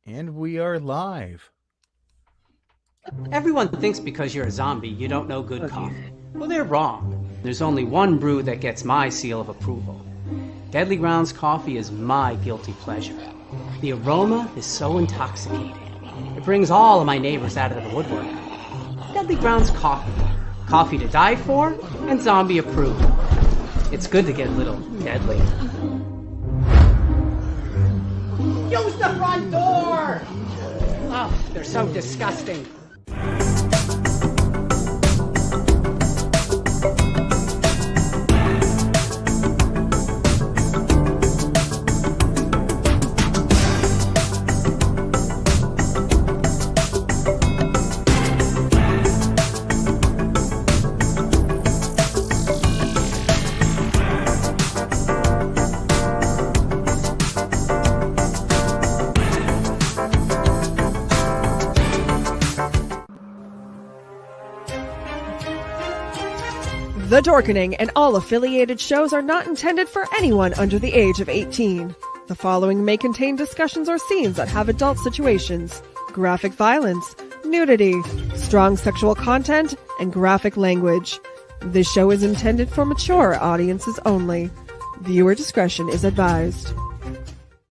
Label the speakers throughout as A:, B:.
A: And we are live.
B: Everyone thinks because you're a zombie, you don't know good coffee. Well, they're wrong. There's only one brew that gets my seal of approval. Deadly Grounds coffee is my guilty pleasure. The aroma is so intoxicating. It brings all of my neighbors out of the woodwork. Deadly Grounds coffee. Coffee to die for and zombie approved. It's good to get a little deadly. Use the front door! Oh, they're so disgusting.
C: The Dorkening and all affiliated shows are not intended for anyone under the age of 18. The following may contain discussions or scenes that have adult situations, graphic violence, nudity, strong sexual content, and graphic language. This show is intended for mature audiences only. Viewer discretion is advised.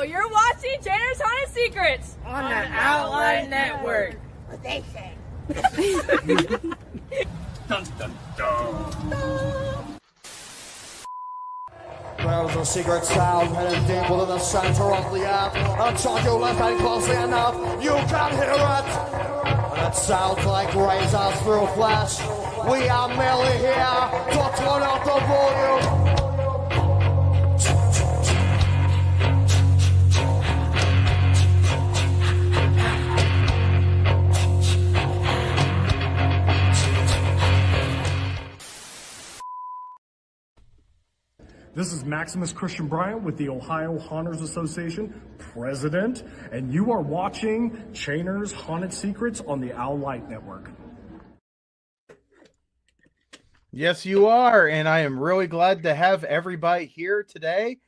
D: You're watching Tanner's Haunted Secrets
E: on the Outline Network. What they say.
F: Dun, dun, dun.
G: There's a secret sound heading deep within the center of the earth. Until you listen closely enough, you can hear it. And it sounds like razors through flesh. We are merely here to turn up the volume.
F: This is Maximus Christian Bryant with the Ohio Hunters Association, president, and you are watching Chainer's Haunted Secrets on the Outlight Network.
A: Yes, you are, and I am really glad to have everybody here today.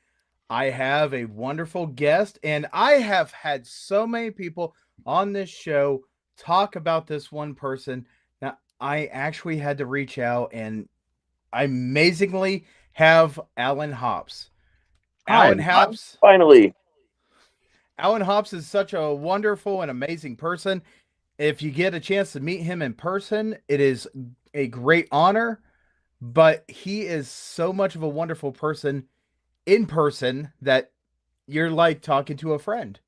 A: I have a wonderful guest, and I have had so many people on this show talk about this one person. Now, I actually had to reach out, and I amazingly have Alan Hops. Alan Hops.
H: Finally.
A: Alan Hops is such a wonderful and amazing person. If you get a chance to meet him in person, it is a great honor, but he is so much of a wonderful person in person that you're like talking to a friend.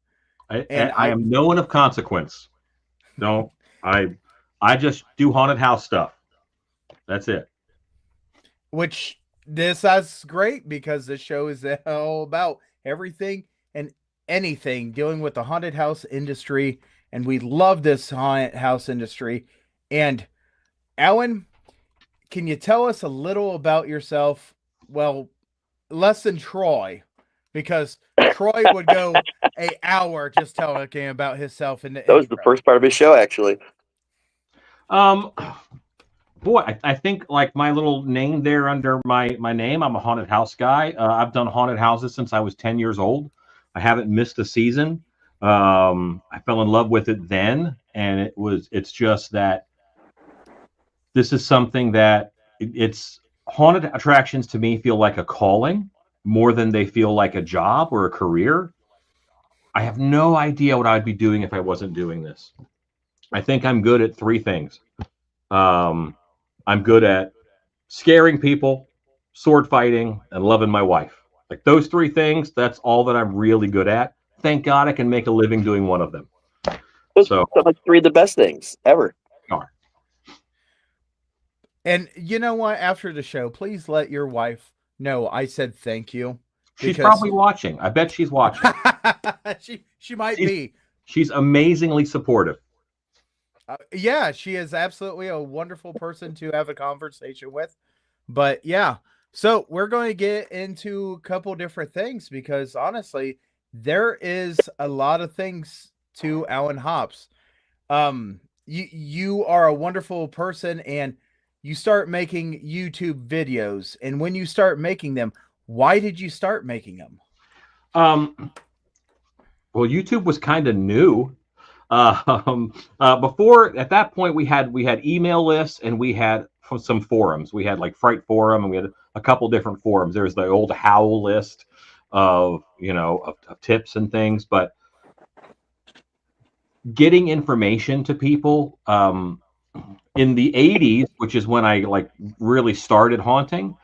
H: I am no one of consequence. No, I just do haunted house stuff. That's it.
A: Which that's great because this show is all about everything and anything dealing with the haunted house industry, and we love this haunted house industry. And Alan, can you tell us a little about yourself? Well, less than Troy, because Troy would go an hour just talking about himself.
H: That was the first part of his show, actually. Boy, I think like my little name there under my name, I'm a haunted house guy. I've done haunted houses since I was 10 years old. I haven't missed a season. I fell in love with it then, and it's just that this is something that it's haunted attractions to me feel like a calling more than they feel like a job or a career. I have no idea what I'd be doing if I wasn't doing this. I think I'm good at three things. I'm good at scaring people, sword fighting, and loving my wife. Like those three things, that's all that I'm really good at. Thank God I can make a living doing one of them.
I: Those are like three of the best things ever.
H: Are.
A: And you know what? After the show, please let your wife know I said thank you.
H: She's probably watching. I bet she's watching.
A: she might be.
H: She's amazingly supportive.
A: Yeah, she is absolutely a wonderful person to have a conversation with. But yeah, so we're going to get into a couple different things because honestly, there is a lot of things to Alan Hops. You are a wonderful person and you start making YouTube videos. And when you start making them, why did you start making them?
H: Well, YouTube was kind of new. Before at that point, we had email lists and we had some forums. We had like Fright Forum and we had a couple different forums. There's the old Howl list of of tips and things, but getting information to people in the 80s, which is when I like really started haunting,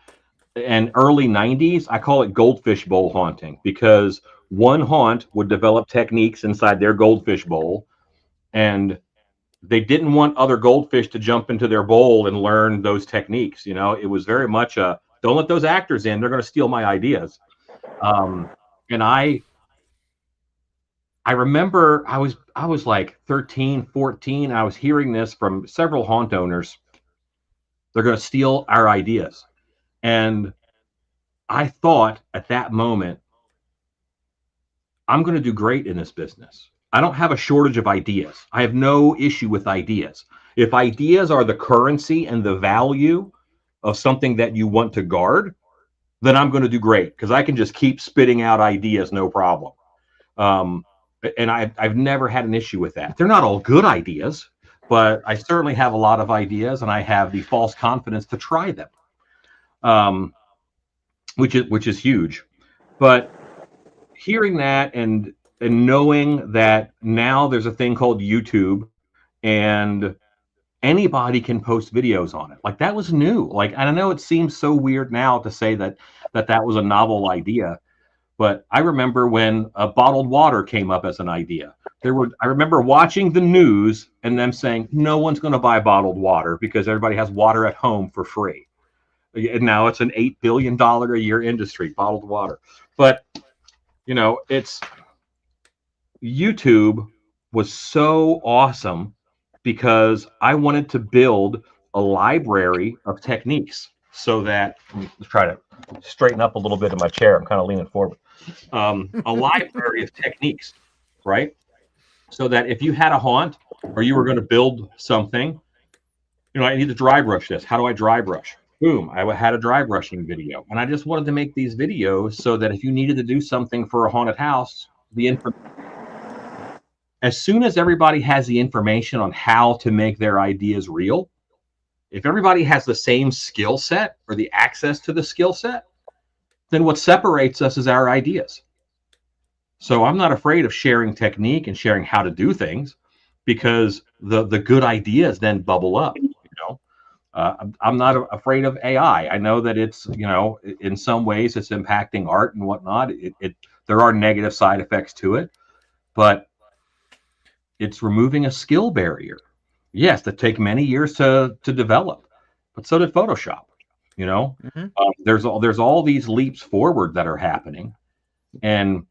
H: and early 90s, I call it goldfish bowl haunting, because one haunt would develop techniques inside their goldfish bowl, and they didn't want other goldfish to jump into their bowl and learn those techniques. It was very much a, don't let those actors in, they're going to steal my ideas. And I remember I was like 13, 14. I was hearing this from several haunt owners. They're going to steal our ideas. And I thought at that moment, I'm going to do great in this business. I don't have a shortage of ideas. I have no issue with ideas. If ideas are the currency and the value of something that you want to guard, then I'm going to do great, because I can just keep spitting out ideas, no problem. And I've never had an issue with that. They're not all good ideas, but I certainly have a lot of ideas, and I have the false confidence to try them, which is huge. But hearing that and knowing that now there's a thing called YouTube, and anybody can post videos on it, like that was new. Like, I know it seems so weird now to say that was a novel idea. But I remember when bottled water came up as an idea. I remember watching the news and them saying, no one's going to buy bottled water because everybody has water at home for free. And now it's an $8 billion a year industry, bottled water. But, it's YouTube was so awesome because I wanted to build a library of techniques so that, let's try to straighten up a little bit in my chair. I'm kind of leaning forward. A library of techniques, right? So that if you had a haunt or you were going to build something, I need to dry brush this. How do I dry brush? Boom, I had a dry brushing video. And I just wanted to make these videos so that if you needed to do something for a haunted house, as soon as everybody has the information on how to make their ideas real, if everybody has the same skill set or the access to the skill set, then what separates us is our ideas. So I'm not afraid of sharing technique and sharing how to do things, because the good ideas then bubble up. I'm not afraid of AI. I know that it's, in some ways it's impacting art and whatnot. There are negative side effects to it, but it's removing a skill barrier. Yes, that take many years to develop, but so did Photoshop. There's all these leaps forward that are happening, and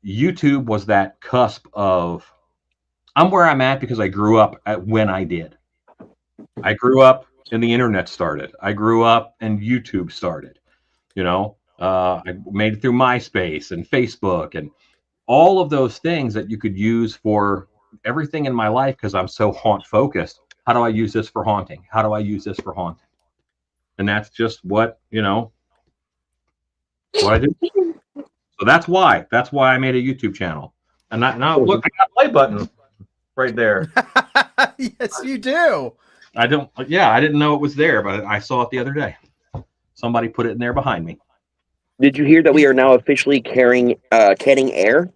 H: YouTube was that cusp of, I'm where I'm at because I grew up when I did. I grew up and the internet started. I grew up and YouTube started. I made it through MySpace and Facebook and all of those things that you could use for everything in my life, because I'm so haunt focused. How do I use this for haunting? How do I use this for haunting? And that's just what I do. So that's why I made a YouTube channel. And now look, I got a play button right there.
A: Yes, you do.
H: I didn't know it was there, but I saw it the other day. Somebody put it in there behind me.
I: Did you hear that we are now officially canning air?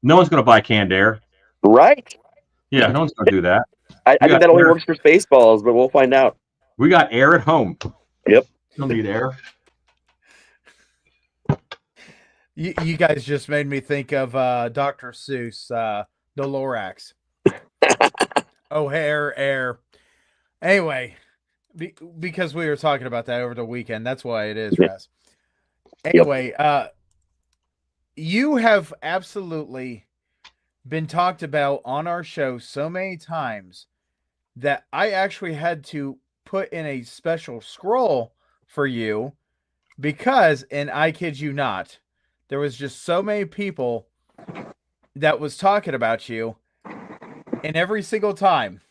H: No one's going to buy canned air.
I: Right?
H: Yeah, no one's going to do that.
I: I think that only works for Spaceballs, but we'll find out.
H: We got air at home.
I: Yep.
H: Don't need air.
A: You guys just made me think of Dr. Seuss, the Lorax. Oh, air. Anyway, because we were talking about that over the weekend, that's why it is, Raz. Anyway, you have absolutely been talked about on our show so many times that I actually had to put in a special scroll for you because, and I kid you not, there was just so many people that was talking about you, and every single time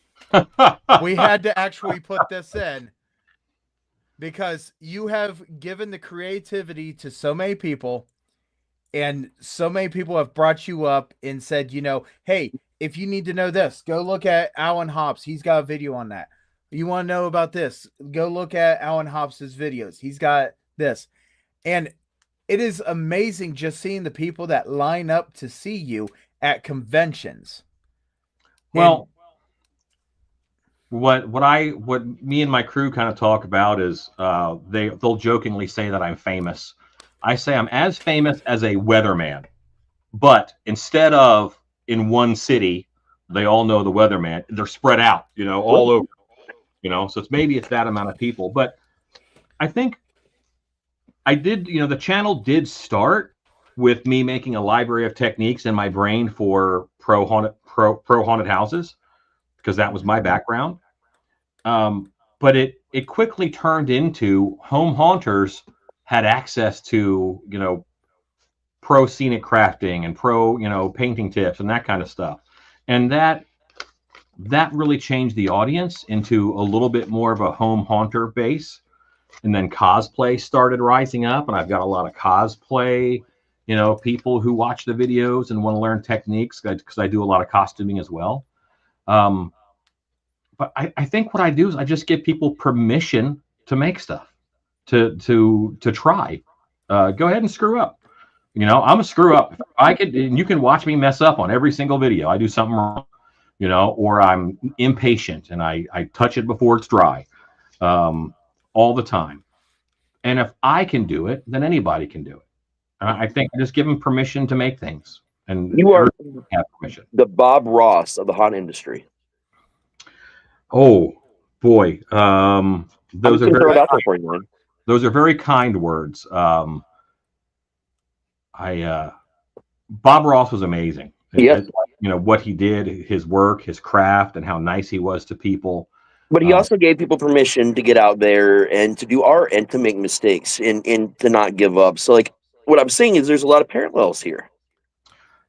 A: we had to actually put this in because you have given the creativity to so many people, And so many people have brought you up and said, hey, if you need to know this, go look at Alan Hops. He's got a video on that. You want to know about this? Go look at Alan Hops's videos. He's got this. And it is amazing just seeing the people that line up to see you at conventions.
H: Well, what me and my crew kind of talk about is they'll jokingly say that I'm famous. I say I'm as famous as a weatherman, but instead of in one city, they all know the weatherman. They're spread out, all over, So it's that amount of people. But I think I did, the channel did start with me making a library of techniques in my brain for pro haunted houses, because that was my background. But it quickly turned into home haunters had access to, pro scenic crafting and pro, painting tips and that kind of stuff. And that really changed the audience into a little bit more of a home haunter base. And then cosplay started rising up, and I've got a lot of cosplay, people who watch the videos and want to learn techniques, because I do a lot of costuming as well. But I think what I do is I just give people permission to make stuff, to try. Go ahead and screw up. I'm a screw up. You can watch me mess up on every single video. I do something wrong, or I'm impatient and I touch it before it's dry, all the time. And if I can do it, then anybody can do it. I think I just give them permission to make things, and
I: You are
H: have permission.
I: the Bob Ross of the haunt industry.
H: Oh boy, those are very those are very kind words. Bob Ross was amazing.
I: Yes.
H: What he did, his work, his craft, and how nice he was to people.
I: But he also gave people permission to get out there and to do art and to make mistakes and to not give up. So, like, what I'm saying is there's a lot of parallels here.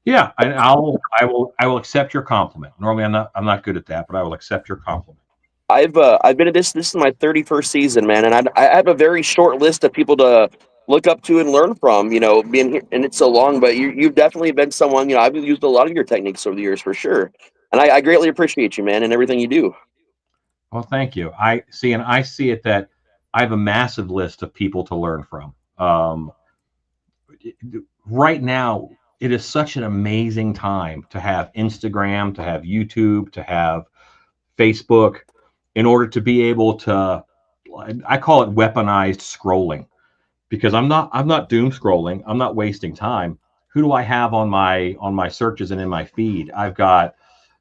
H: Yeah, and I will accept your compliment. Normally, I'm not good at that, but I will accept your compliment.
I: I've been at this. This is my 31st season, man, and I have a very short list of people to look up to and learn from. Being here, and it's so long, but you've definitely been someone. I've used a lot of your techniques over the years for sure, and I greatly appreciate you, man, and everything you do.
H: Well, thank you. I see it that I have a massive list of people to learn from. Right now, it is such an amazing time to have Instagram, to have YouTube, to have Facebook, in order to be able to, I call it weaponized scrolling, because I'm not doom scrolling. I'm not wasting time. Who do I have on my searches and in my feed? I've got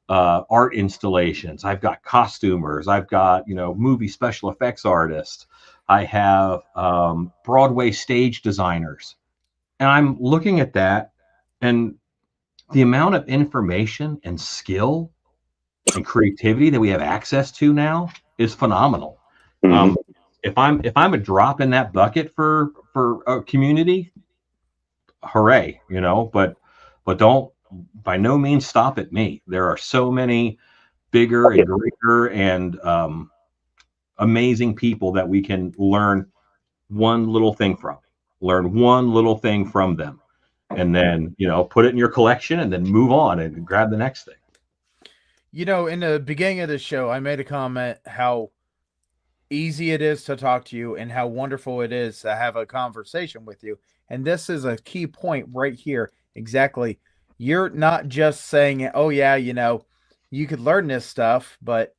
H: art installations. I've got costumers. I've got, movie special effects artists. I have Broadway stage designers. And I'm looking at that, and the amount of information and skill and creativity that we have access to now is phenomenal.
I: Mm-hmm.
H: If I'm a drop in that bucket for a community, hooray, but don't by no means stop at me. There are so many bigger and greater and amazing people that we can learn one little thing from. Learn one little thing from them, and then put it in your collection, and then move on and grab the next thing.
A: In the beginning of the show, I made a comment how easy it is to talk to you and how wonderful it is to have a conversation with you. And this is a key point right here. Exactly. You're not just saying, oh yeah, you could learn this stuff, but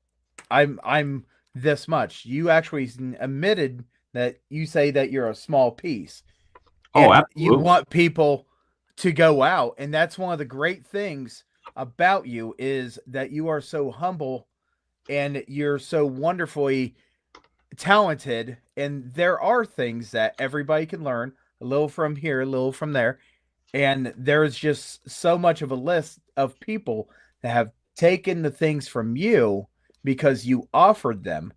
A: I'm this much. You actually admitted that you say that you're a small piece.
H: Oh, absolutely.
A: You want people to go out. And that's one of the great things about you, is that you are so humble and you're so wonderfully talented. And there are things that everybody can learn, a little from here, a little from there. And there's just so much of a list of people that have taken the things from you because you offered them.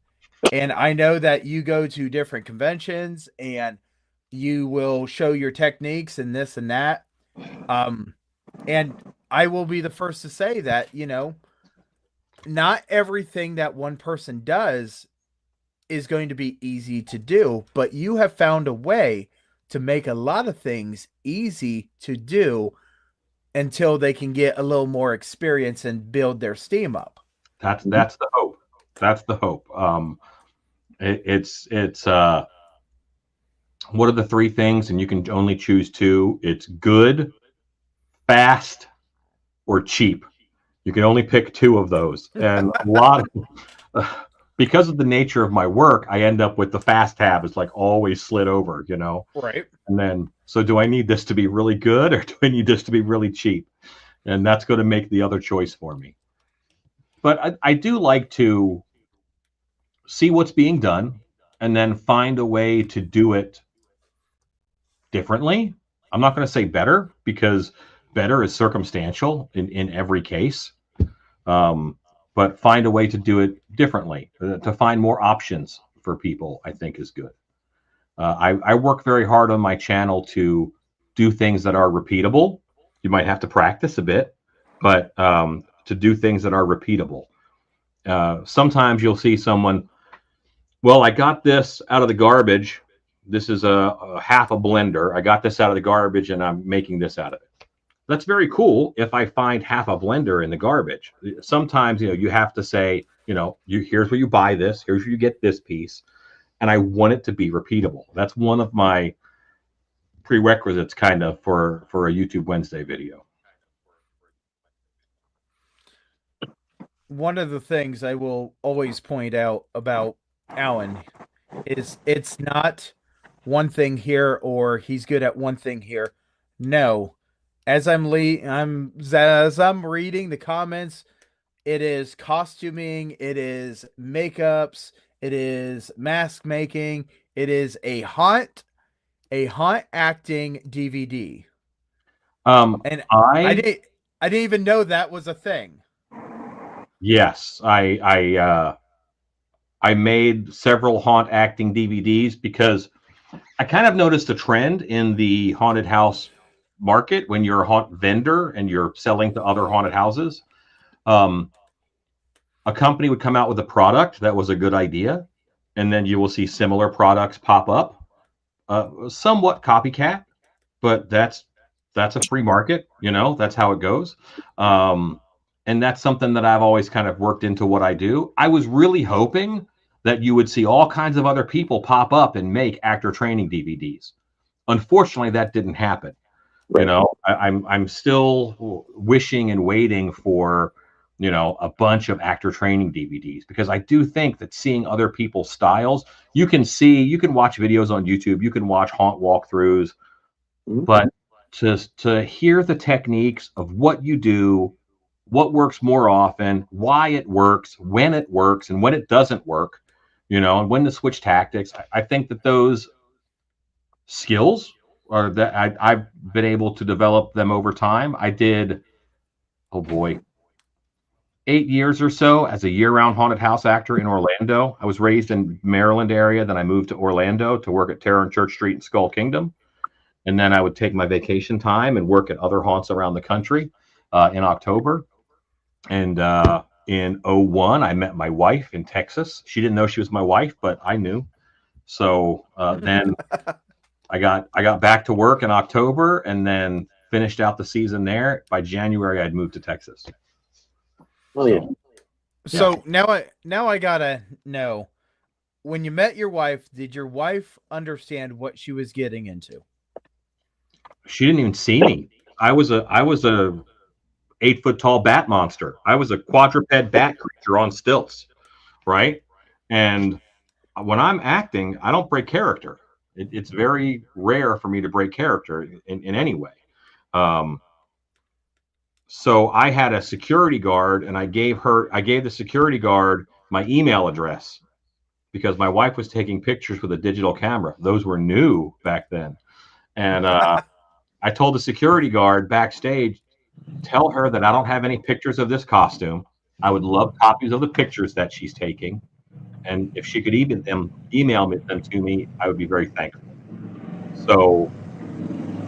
A: And I know that you go to different conventions and you will show your techniques and this and that. And I will be the first to say that, not everything that one person does is going to be easy to do, but you have found a way to make a lot of things easy to do until they can get a little more experience and build their steam up.
H: That's the hope. That's the hope. It's what are the three things, and you can only choose two. It's good, fast, or cheap. You can only pick two of those, and a lot of because of the nature of my work, I end up with the fast tab. It's like always slid over, you know.
A: Right.
H: And then, so do I need this to be really good, or do I need this to be really cheap? And that's going to make the other choice for me. But I do like to see what's being done and then find a way to do it differently. I'm not going to say better, because better is circumstantial in every case. But find a way to do it differently, to find more options for people, I think is good. I work very hard on my channel to do things that are repeatable. You might have to practice a bit, but to do things that are repeatable. Sometimes you'll see someone, well, I got this out of the garbage. This is a half a blender. I got this out of the garbage and I'm making this out of it. That's very cool if I find half a blender in the garbage. Sometimes, you know, you have to say, you know, here's where you buy this, here's where you get this piece. And I want it to be repeatable. That's one of my prerequisites kind of for a YouTube Wednesday video.
A: One of the things I will always point out about Alan is it's not one thing here or he's good at one thing here. No. As I'm reading the comments, it is costuming, it is makeups, it is mask making, it is a haunt acting DVD. And I didn't even know that was a thing.
H: Yes, I made several haunt acting DVDs because I kind of noticed a trend in the haunted house market when you're a haunt vendor and you're selling to other haunted houses. A company would come out with a product that was a good idea, and then you will see similar products pop up, somewhat copycat, but that's a free market, you know, that's how it goes. And that's something that I've always kind of worked into what I do. I was really hoping that you would see all kinds of other people pop up and make actor training DVDs. Unfortunately, that didn't happen. Right. You know, I'm still wishing and waiting for, you know, a bunch of actor training DVDs, because I do think that seeing other people's styles, you can watch videos on YouTube, you can watch haunt walkthroughs, but to hear the techniques of what you do, what works more often, why it works, and when it doesn't work, you know, and when to switch tactics. I think that those skills are that I've been able to develop them over time. I did, 8 years or so as a year-round haunted house actor in Orlando. I was raised in Maryland area. Then I moved to Orlando to work at Terror and Church Street in Skull Kingdom. And then I would take my vacation time and work at other haunts around the country in October. And in 2001, I met my wife in Texas. She didn't know she was my wife, but I knew. So then I got back to work in October and then finished out the season there. By January, I'd moved to Texas.
I: Oh yeah.
A: So now I gotta know, when you met your wife, did your wife understand what she was getting into?
H: She didn't even see me. I was a 8-foot tall bat monster. I was a quadruped bat creature on stilts, right? And when I'm acting, I don't break character. It's very rare for me to break character in any way. So I had a security guard, and I gave the security guard my email address because my wife was taking pictures with a digital camera. Those were new back then. And I told the security guard backstage, tell her that I don't have any pictures of this costume. I would love copies of the pictures that she's taking. And if she could even email them to me, I would be very thankful. So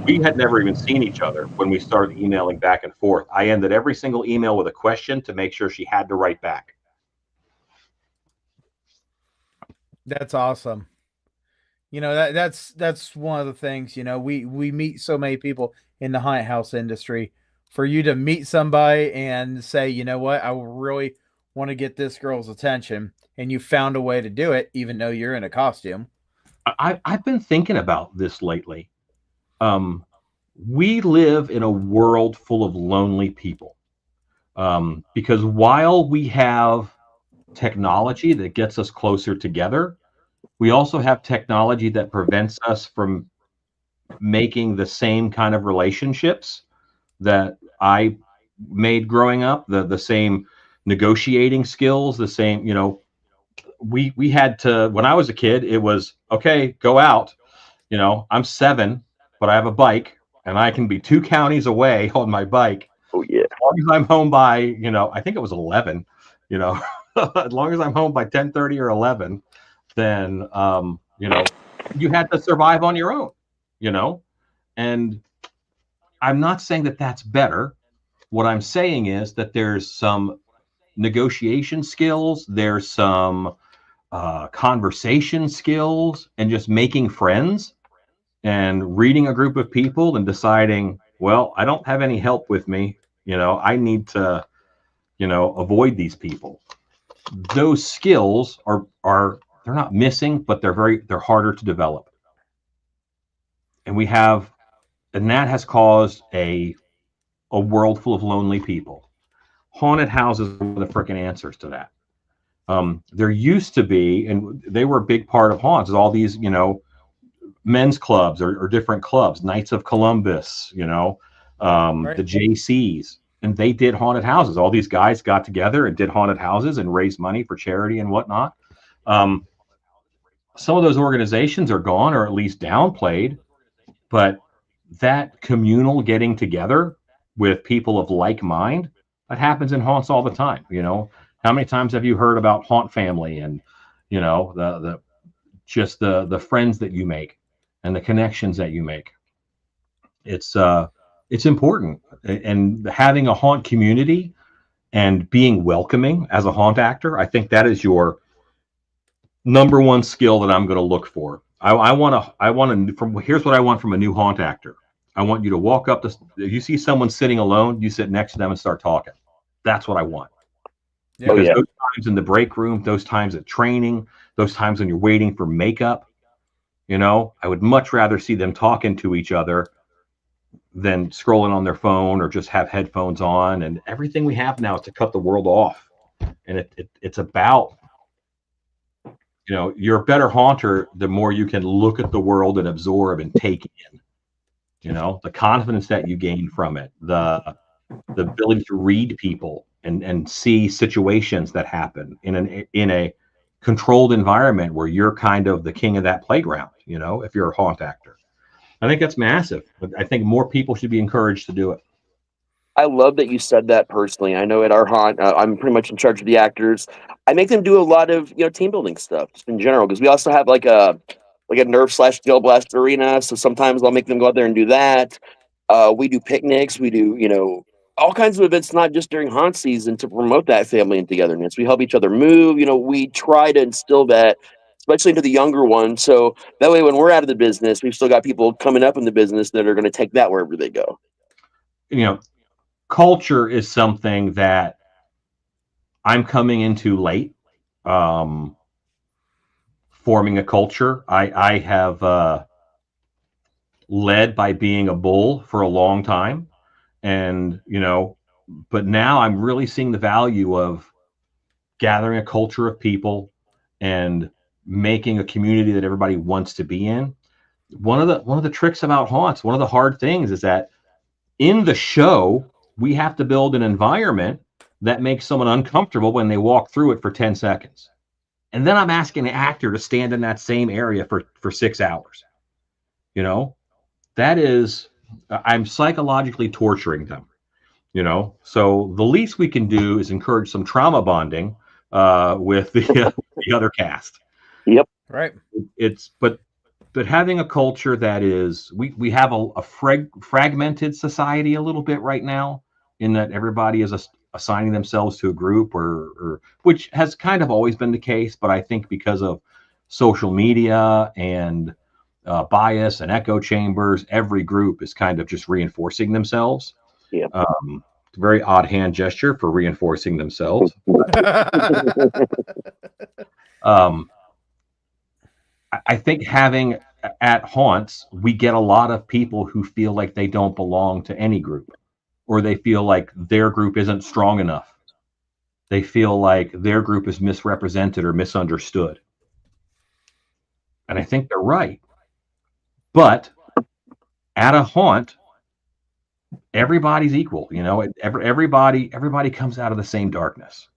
H: we had never even seen each other when we started emailing back and forth. I ended every single email with a question to make sure she had to write back.
A: That's awesome. You know, that's one of the things, you know, we meet so many people in the haunted house industry. For you to meet somebody and say, you know what, I really want to get this girl's attention, and you found a way to do it, even though you're in a costume.
H: I've been thinking about this lately. We live in a world full of lonely people. Because while we have technology that gets us closer together, we also have technology that prevents us from making the same kind of relationships that I made growing up, the same negotiating skills, the same, you know, we had to, when I was a kid, it was okay, go out. You know, I'm 7, but I have a bike and I can be 2 counties away on my bike.
I: Oh yeah.
H: As long as I'm home by, you know, I think it was 11, you know, as long as I'm home by 10:30 or 11, then, you know, you had to survive on your own, you know, and I'm not saying that that's better. What I'm saying is that there's some negotiation skills, there's some conversation skills, and just making friends and reading a group of people and deciding, well, I don't have any help with me. You know, I need to, you know, avoid these people. Those skills are they're not missing, but they're harder to develop. And that has caused a world full of lonely people. Haunted houses are the freaking answers to that. There used to be, and they were a big part of haunts, all these, you know, men's clubs or different clubs, Knights of Columbus, you know,
A: Right.
H: the JCs, and they did haunted houses. All these guys got together and did haunted houses and raised money for charity and whatnot. Some of those organizations are gone, or at least downplayed, but that communal getting together with people of like mind, that happens in haunts all the time. You know, how many times have you heard about haunt family and, you know, the friends that you make and the connections that you make? It's important, and having a haunt community and being welcoming as a haunt actor, I think that is your number one skill that I'm going to look for. I want to from here's what I want from a new haunt actor. I want you to walk up to, if you see someone sitting alone, you sit next to them and start talking. That's what I want.
A: Yeah.
I: Oh
H: Because
I: yeah.
H: those times in the break room, those times at training, those times when you're waiting for makeup, you know, I would much rather see them talking to each other than scrolling on their phone or just have headphones on. And everything we have now is to cut the world off. And it's about, you know, you're a better haunter the more you can look at the world and absorb and take in, you know, the confidence that you gain from it, the ability to read people and see situations that happen in a controlled environment where you're kind of the king of that playground, you know, if you're a haunt actor. I think that's massive. I think more people should be encouraged to do it.
I: I love that you said that personally. I know at our haunt, I'm pretty much in charge of the actors. I make them do a lot of, you know, team building stuff just in general, because we also have like a Nerf / Gel Blast arena. So sometimes I'll make them go out there and do that. We do picnics. We do, you know, all kinds of events, not just during haunt season, to promote that family and togetherness. We help each other move. You know, we try to instill that, especially into the younger ones. So that way, when we're out of the business, we've still got people coming up in the business that are going to take that wherever they go.
H: You know, culture is something that I'm coming into late. Forming a culture, I have led by being a bull for a long time, and you know, but now I'm really seeing the value of gathering a culture of people and making a community that everybody wants to be in. One of the tricks about haunts, one of the hard things is that in the show, we have to build an environment that makes someone uncomfortable when they walk through it for 10 seconds. And then I'm asking the actor to stand in that same area for 6 hours. You know, that is, I'm psychologically torturing them, you know? So the least we can do is encourage some trauma bonding with the other cast.
I: Yep.
A: Right.
H: But having a culture that is, we have a fragmented society a little bit right now, in that everybody is assigning themselves to a group, or which has kind of always been the case, but I think because of social media and bias and echo chambers. Every group is kind of just reinforcing themselves.
I: Yeah.
H: It's a very odd hand gesture for reinforcing themselves. I think having at haunts, we get a lot of people who feel like they don't belong to any group, or they feel like their group isn't strong enough. They feel like their group is misrepresented or misunderstood. And I think they're right. But at a haunt, everybody's equal. You know, everybody comes out of the same darkness.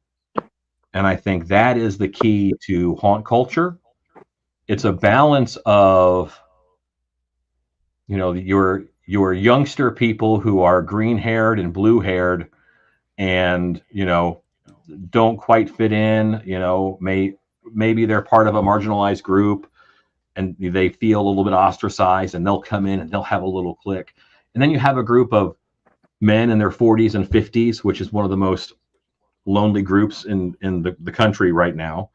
H: And I think that is the key to haunt culture. It's a balance of, you know, your youngster people who are green-haired and blue-haired and, you know, don't quite fit in, you know, maybe they're part of a marginalized group and they feel a little bit ostracized, and they'll come in and they'll have a little clique. And then you have a group of men in their 40s and 50s, which is one of the most lonely groups in the country right now,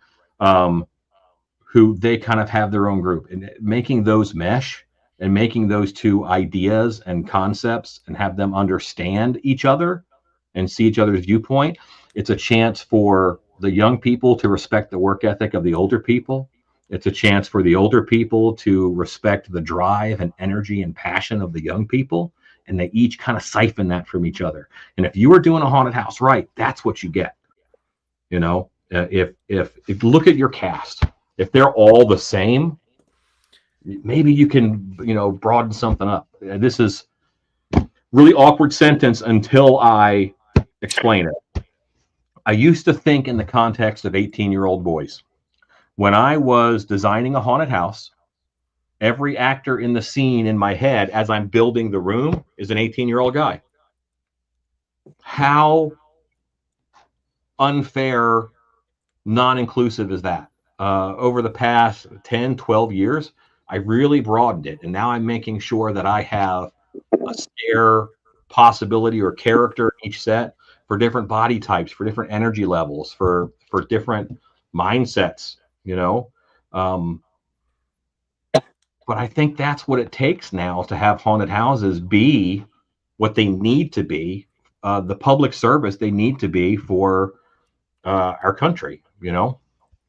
H: who they kind of have their own group, and making those mesh and making those two ideas and concepts and have them understand each other and see each other's viewpoint. It's a chance for the young people to respect the work ethic of the older people. It's a chance for the older people to respect the drive and energy and passion of the young people. And they each kind of siphon that from each other. And if you are doing a haunted house right, that's what you get. You know, if you look at your cast, if they're all the same, maybe you can, you know, broaden something up. This is really awkward sentence until I explain it. I used to think in the context of 18-year-old boys. When I was designing a haunted house, every actor in the scene in my head as I'm building the room is an 18-year-old guy. How unfair, non-inclusive is that? Over the past 10, 12 years, I really broadened it. And now I'm making sure that I have a scare possibility or character in each set for different body types, for different energy levels, for different mindsets, you know? But I think that's what it takes now to have haunted houses be what they need to be, the public service they need to be for our country. You know,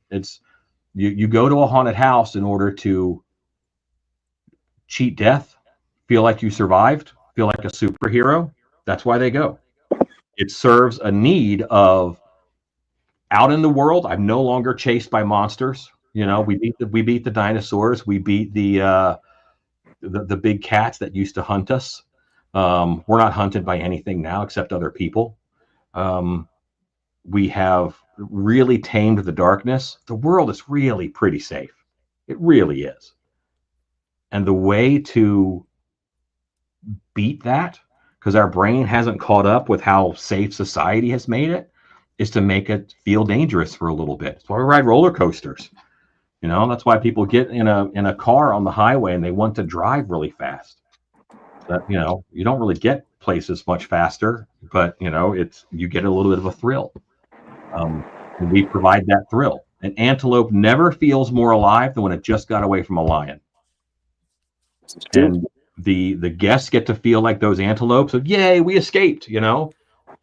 H: it's you go to a haunted house in order to cheat death, feel like you survived, feel like a superhero. That's why they go. It serves a need of out in the world. I'm no longer chased by monsters. You know, we beat the dinosaurs. We beat the big cats that used to hunt us. We're not hunted by anything now except other people. We have really tamed the darkness. The world is really pretty safe. It really is. And the way to beat that, because our brain hasn't caught up with how safe society has made it, is to make it feel dangerous for a little bit. That's why we ride roller coasters. You know, that's why people get in a car on the highway and they want to drive really fast. But, you know, you don't really get places much faster, but, you know, you get a little bit of a thrill. And we provide that thrill. An antelope never feels more alive than when it just got away from a lion. And the guests get to feel like those antelopes of, yay, we escaped, you know.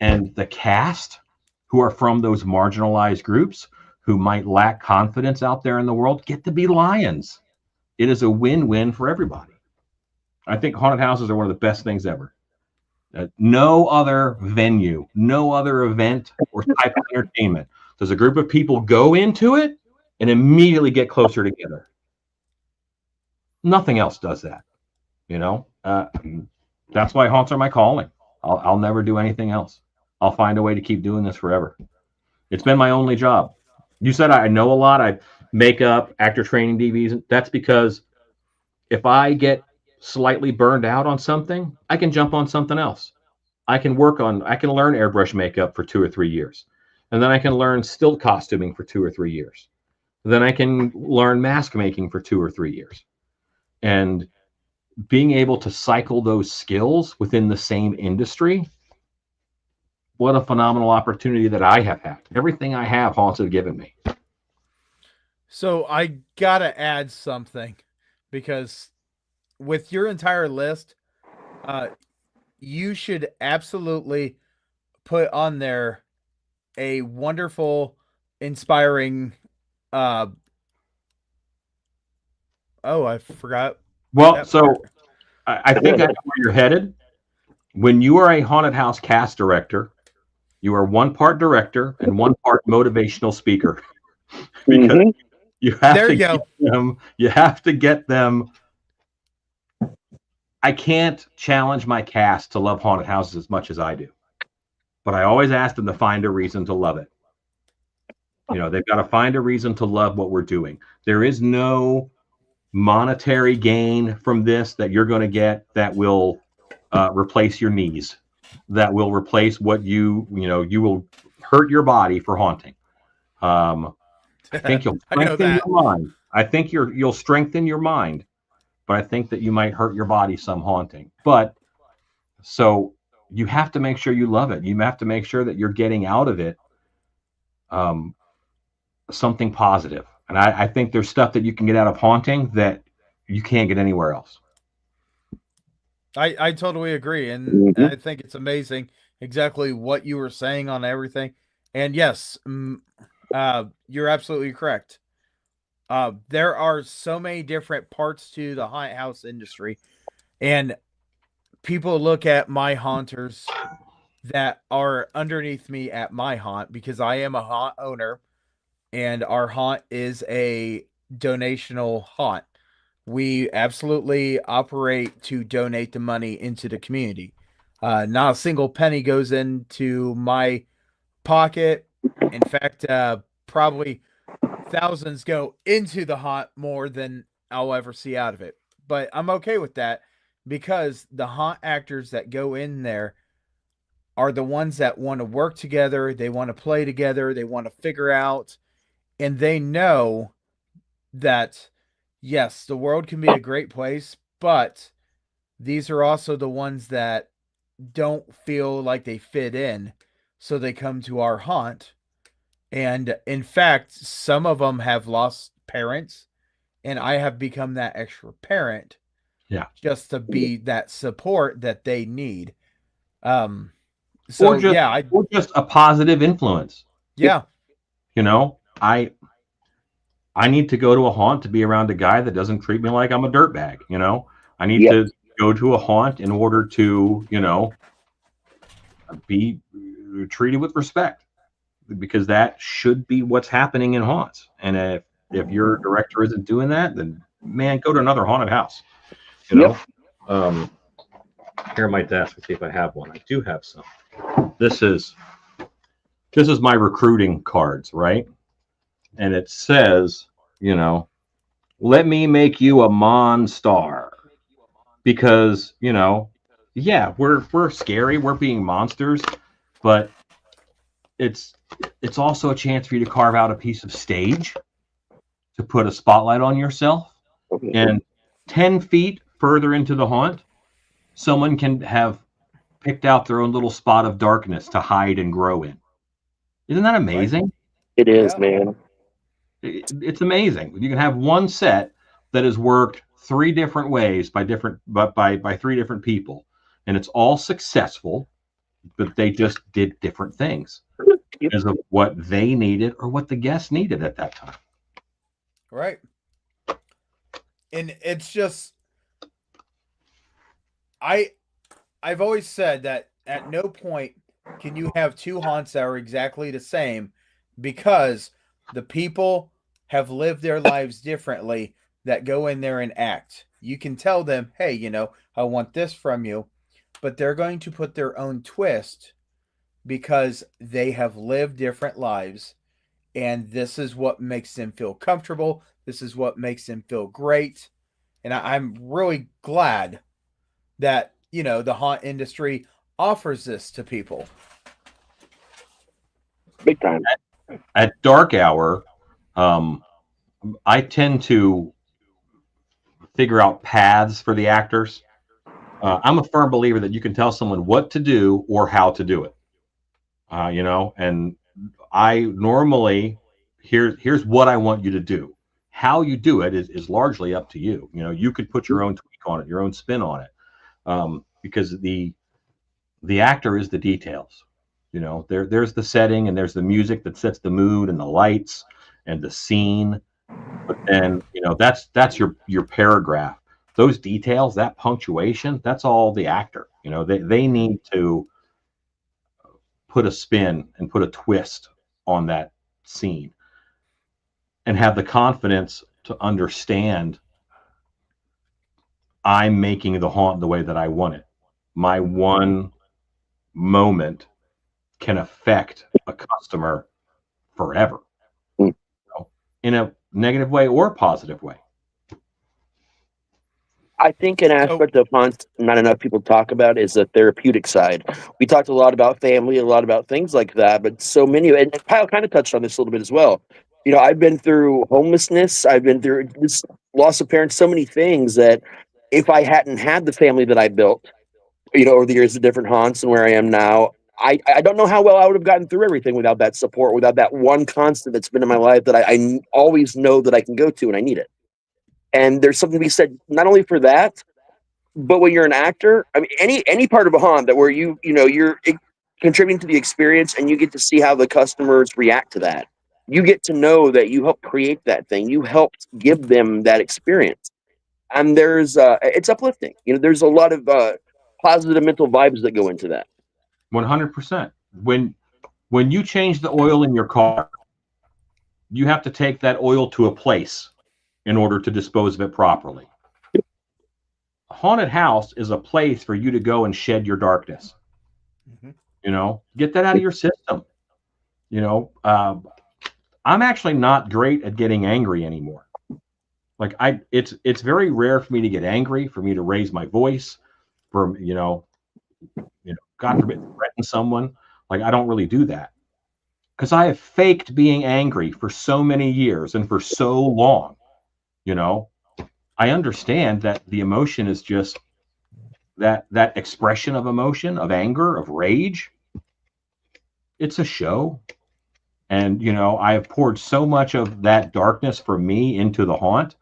H: And the cast, who are from those marginalized groups, who might lack confidence out there in the world, get to be lions. It is a win-win for everybody. I think haunted houses are one of the best things ever. No other venue, no other event or type of entertainment does a group of people go into it and immediately get closer together. Nothing else does that. You know, that's why haunts are my calling. I'll never do anything else. I'll find a way to keep doing this forever. It's been my only job. You said I know a lot. I make up actor training DVDs. That's because if I get slightly burned out on something, I can jump on something else. I can learn airbrush makeup for 2 or 3 years. And then I can learn stilt costuming for 2 or 3 years. Then I can learn mask making for 2 or 3 years. And being able to cycle those skills within the same industry, what a phenomenal opportunity that I have had. Everything I have, haunts have given me.
A: So I gotta add something, because with your entire list, you should absolutely put on there a wonderful, inspiring. Uh, oh, I forgot
H: Well,
A: that
H: so
A: part.
H: I think I know where you're headed. When you are a haunted house cast director, you are one part director and one part motivational speaker because
I: Mhm.
H: you have
A: There
H: to
A: you
H: get
A: go.
H: them. You have to get them. I can't challenge my cast to love haunted houses as much as I do, but I always ask them to find a reason to love it. You know, they've got to find a reason to love what we're doing. There is no monetary gain from this that you're going to get that will replace your knees, that will replace what you know, you will hurt your body for haunting. I think you'll
A: I know
H: strengthen
A: that.
H: your mind. I think you'll strengthen your mind, but I think that you might hurt your body some haunting. But so you have to make sure you love it. You have to make sure that you're getting out of it um, something positive. And I think there's stuff that you can get out of haunting that you can't get anywhere else.
A: I totally agree, and
I: Mhm.
A: I think it's amazing exactly what you were saying on everything. And yes, you're absolutely correct. There are so many different parts to the haunted house industry, and people look at my haunters that are underneath me at my haunt because I am a haunt owner, and our haunt is a donational haunt. We absolutely operate to donate the money into the community. Not a single penny goes into my pocket. In fact, probably thousands go into the haunt more than I'll ever see out of it. But I'm okay with that because the haunt actors that go in there are the ones that want to work together, they want to play together, they want to figure out, and they know that yes, the world can be a great place, but these are also the ones that don't feel like they fit in, so they come to our haunt. And in fact, some of them have lost parents, and I have become that extra parent
H: Yeah.
A: just to be that support that they need.
H: Or
A: So
H: just
A: yeah,
H: or just a positive influence.
A: yeah,
H: You know, I need to go to a haunt to be around a guy that doesn't treat me like I'm a dirtbag. You know, I need
I: Yep.
H: to go to a haunt in order to, you know, be treated with respect because that should be what's happening in haunts. And if your director isn't doing that, then man, go to another haunted house. You know, um, here at my desk. Let's see if I have one. I do have some. This is my recruiting cards, right? And it says, you know, let me make you a Monstar because, you know, yeah, we're scary, we're being monsters, but it's also a chance for you to carve out a piece of stage to put a spotlight on yourself. And 10 feet further into the haunt, someone can have picked out their own little spot of darkness to hide and grow in. Isn't that amazing?
I: It is,
A: yeah.
I: man.
H: It's amazing. You can have one set that has worked three different ways by three different people, and it's all successful, but they just did different things because of what they needed or what the guests needed at that time.
A: Right. And it's just I've always said that at no point can you have two haunts that are exactly the same because the people have lived their lives differently that go in there and act. You can tell them, hey, you know, I want this from you, but they're going to put their own twist because they have lived different lives. And this is what makes them feel comfortable. This is what makes them feel great. And I'm really glad that, you know, the haunt industry offers this to people.
I: Big time.
H: At dark hour, I tend to figure out paths for the actors. I'm a firm believer that you can tell someone what to do or how to do it. And I normally here's what I want you to do. How you do it is largely up to you. You know, you could put your own tweak on it, your own spin on it, because the actor is the details. You know, there's the setting and there's the music that sets the mood and the lights and the scene. But then, you know, that's your paragraph. Those details, that punctuation, that's all the actor. You know, they need to put a spin and put a twist on that scene and have the confidence to understand I'm making the haunt the way that I want it. My one moment can affect a customer forever, you know, in a negative way or a positive way.
I: I think an aspect of haunts not enough people talk about is the therapeutic side. We talked a lot about family, a lot about things like that, but so many, and Kyle kind of touched on this a little bit as well. You know, I've been through homelessness, I've been through this loss of parents, so many things that if I hadn't had the family that I built, you know, over the years of different haunts and where I am now, I don't know how well I would have gotten through everything without that support, without that one constant that's been in my life that I always know that I can go to when I need it. And there's something to be said not only for that, but when you're an actor, I mean, any part of a haunt that where you're contributing to the experience and you get to see how the customers react to that. You get to know that you helped create that thing. You helped give them that experience, and there's it's uplifting. You know, there's a lot of positive mental vibes that go into that.
H: 100%. When you change the oil in your car, you have to take that oil to a place in order to dispose of it properly. A haunted house is a place for you to go and shed your darkness. You know, get that out of your system. You know, I'm actually not great at getting angry anymore. Like it's very rare for me to get angry, for me to raise my voice, for God forbid, threaten someone. Like I don't really do that because I have faked being angry for so many years and for so long. You know, I understand that the emotion is just that expression of emotion, of anger, of rage. It's a show. And, you know, I have poured so much of that darkness for me into the haunt.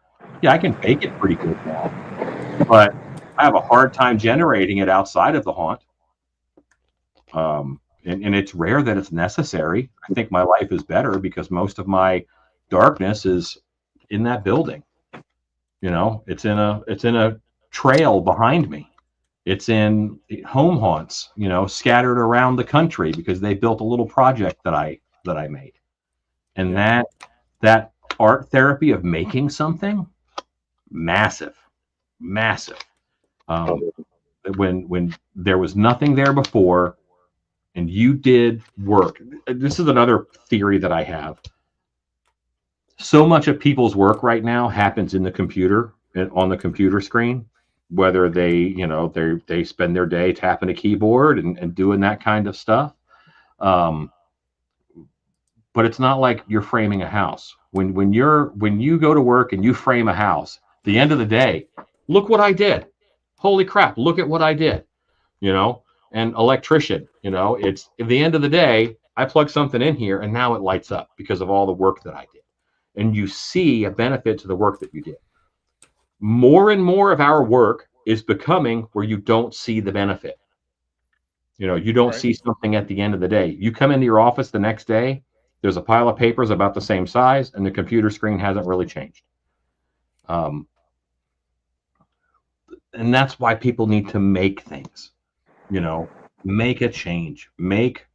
H: Yeah, I can fake it pretty good now, but I have a hard time generating it outside of the haunt. And it's rare that it's necessary. I think my life is better because most of my darkness is in that building. You know, it's in a trail behind me. It's in home haunts, you know, scattered around the country because they built a little project that I made. And that art therapy of making something, massive. When there was nothing there before and you did work. This is another theory that I have. So much of people's work right now happens in the computer, on the computer screen, whether they spend their day tapping a keyboard and doing that kind of stuff. But it's not like you're framing a house. When you go to work and you frame a house, at the end of the day, look what I did. Holy crap, look at what I did. You know, and electrician, you know, it's at the end of the day, I plug something in here and now it lights up because of all the work that I did. And you see a benefit to the work that you did. More and more of our work is becoming where you don't see the benefit. You know, you don't see something at the end of the day. You come into your office the next day, there's a pile of papers about the same size, and the computer screen hasn't really changed. And that's why people need to make things, you know, make a change, make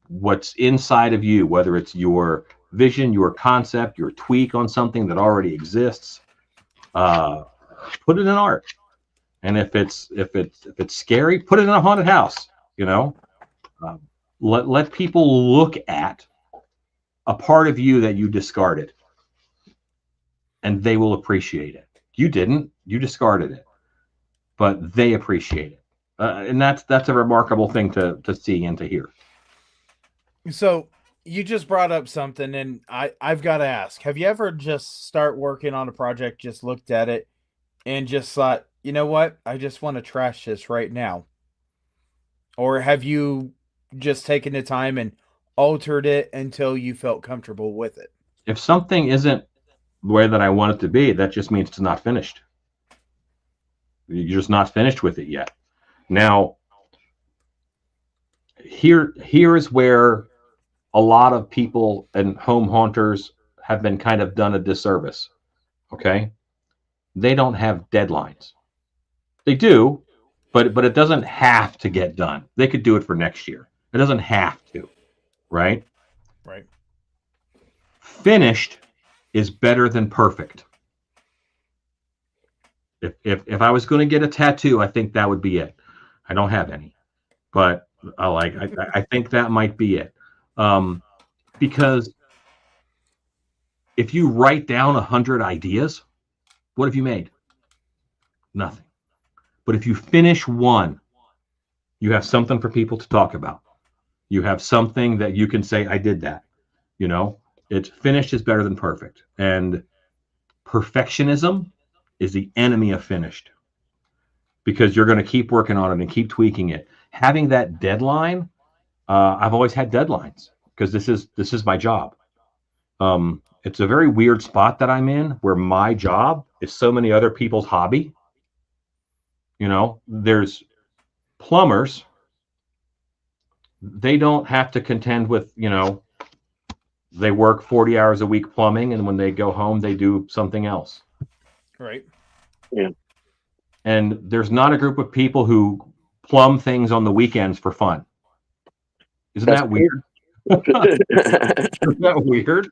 H: what's inside of you, whether it's your vision, your concept, your tweak on something that already exists, put it in art. And if it's scary, put it in a haunted house. You know, let people look at a part of you that you discarded, and they will appreciate it. You didn't, you discarded it, but they appreciate it, and that's a remarkable thing to see and to hear.
A: So you just brought up something, and I've got to ask: have you ever just start working on a project, just looked at it, and just thought, you know what, I just want to trash this right now? Or have you just taken the time and altered it until you felt comfortable with it?
H: If something isn't the way that I want it to be, that just means it's not finished. You're just not finished with it yet. Now, here is where a lot of people and home haunters have been kind of done a disservice. Okay, they don't have deadlines. They do, but it doesn't have to get done. They could do it for next year. It doesn't have to, right?
A: Right.
H: Finished is better than perfect. If I was going to get a tattoo, I think that would be it. I don't have any, but I think that might be it. Because if you write down 100 ideas, what have you made? Nothing. But if you finish one, you have something for people to talk about. You have something that you can say, I did that. You know, it's finished is better than perfect. And perfectionism is the enemy of finished, because you're going to keep working on it and keep tweaking it. Having that deadline, I've always had deadlines because this is my job. It's a very weird spot that I'm in where my job is so many other people's hobby. You know, there's plumbers. They don't have to contend with, you know, they work 40 hours a week plumbing, and when they go home, they do something else.
A: Right.
I: Yeah.
H: And there's not a group of people who plumb things on the weekends for fun. Isn't that weird? Isn't that weird?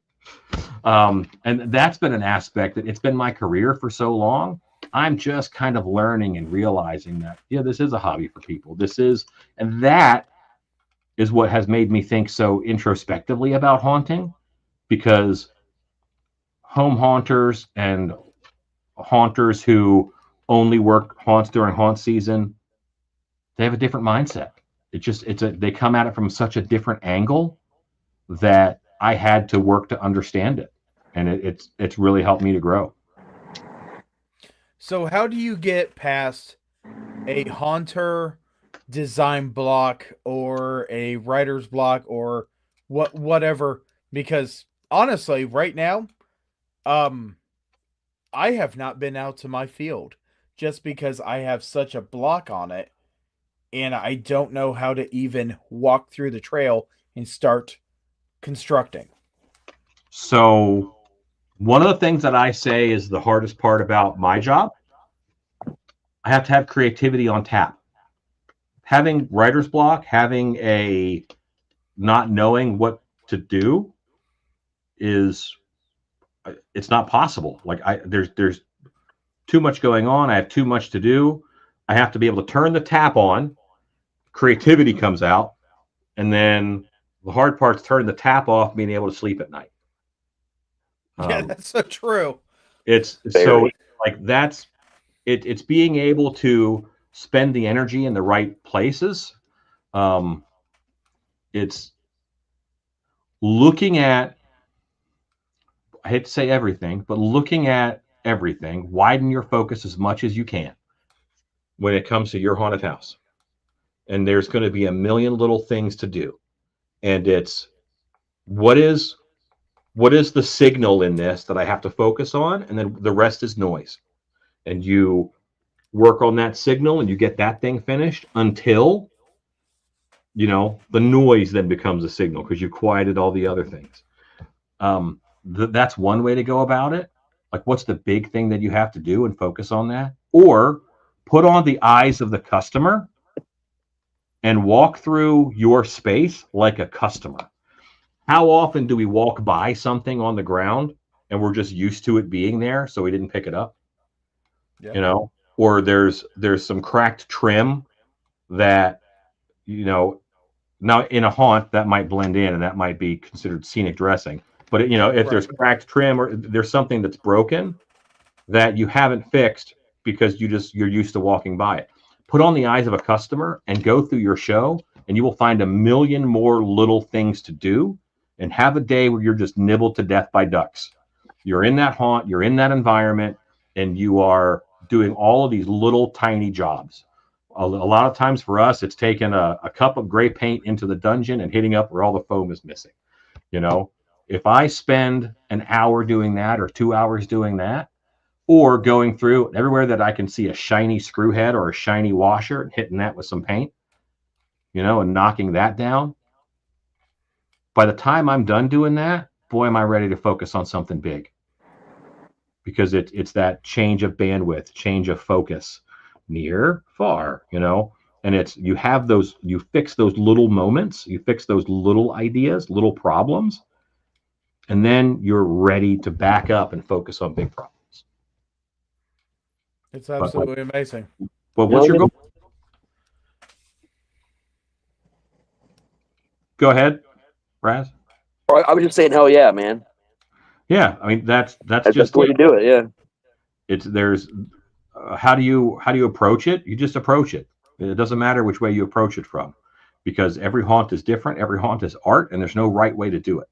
H: And that's been an aspect that it's been my career for so long. I'm just kind of learning and realizing that, yeah, this is a hobby for people. And that is what has made me think so introspectively about haunting, because home haunters and haunters who only work haunts during haunt season, they have a different mindset. They come at it from such a different angle that I had to work to understand it, and it's really helped me to grow.
A: So how do you get past a haunter design block or a writer's block or whatever? Because honestly, right now, I have not been out to my field just because I have such a block on it, and I don't know how to even walk through the trail and start constructing.
H: So one of the things that I say is the hardest part about my job, I have to have creativity on tap. Having writer's block, having a not knowing what to do it's not possible. Like there's too much going on. I have too much to do. I have to be able to turn the tap on. Creativity comes out, and then the hard part's turning the tap off, being able to sleep at night.
A: Yeah, that's so true.
H: It's so like it's being able to spend the energy in the right places. It's looking at, I hate to say everything, but looking at everything, widen your focus as much as you can when it comes to your haunted house. And there's going to be a million little things to do. And it's what is the signal in this that I have to focus on? And then the rest is noise. And you work on that signal and you get that thing finished until, you know, the noise then becomes a signal because you quieted all the other things. That's one way to go about it. Like, what's the big thing that you have to do, and focus on that? Or put on the eyes of the customer and walk through your space like a customer. How often do we walk by something on the ground and we're just used to it being there, so we didn't pick it up? Yeah. You know, or there's some cracked trim that, you know, now in a haunt that might blend in and that might be considered scenic dressing. But, you know, if there's cracked trim or there's something that's broken that you haven't fixed because you're used to walking by it, put on the eyes of a customer and go through your show, and you will find a million more little things to do, and have a day where you're just nibbled to death by ducks. You're in that haunt, you're in that environment, and you are doing all of these little tiny jobs. A lot of times for us, it's taking a cup of gray paint into the dungeon and hitting up where all the foam is missing. You know, if I spend an hour doing that or 2 hours doing that, or going through everywhere that I can see a shiny screw head or a shiny washer and hitting that with some paint, and knocking that down, by the time I'm done doing that, boy, am I ready to focus on something big. Because it's that change of bandwidth, change of focus, near, far, and you fix those little moments, you fix those little ideas, little problems, and then you're ready to back up and focus on big problems.
A: It's absolutely amazing.
H: But what's your goal? Go ahead, Raz.
I: I was just saying, hell yeah, man.
H: Yeah, I mean that's
I: just the way to do it. Yeah.
H: There's how do you approach it? You just approach it. It doesn't matter which way you approach it from, because every haunt is different. Every haunt is art, and there's no right way to do it.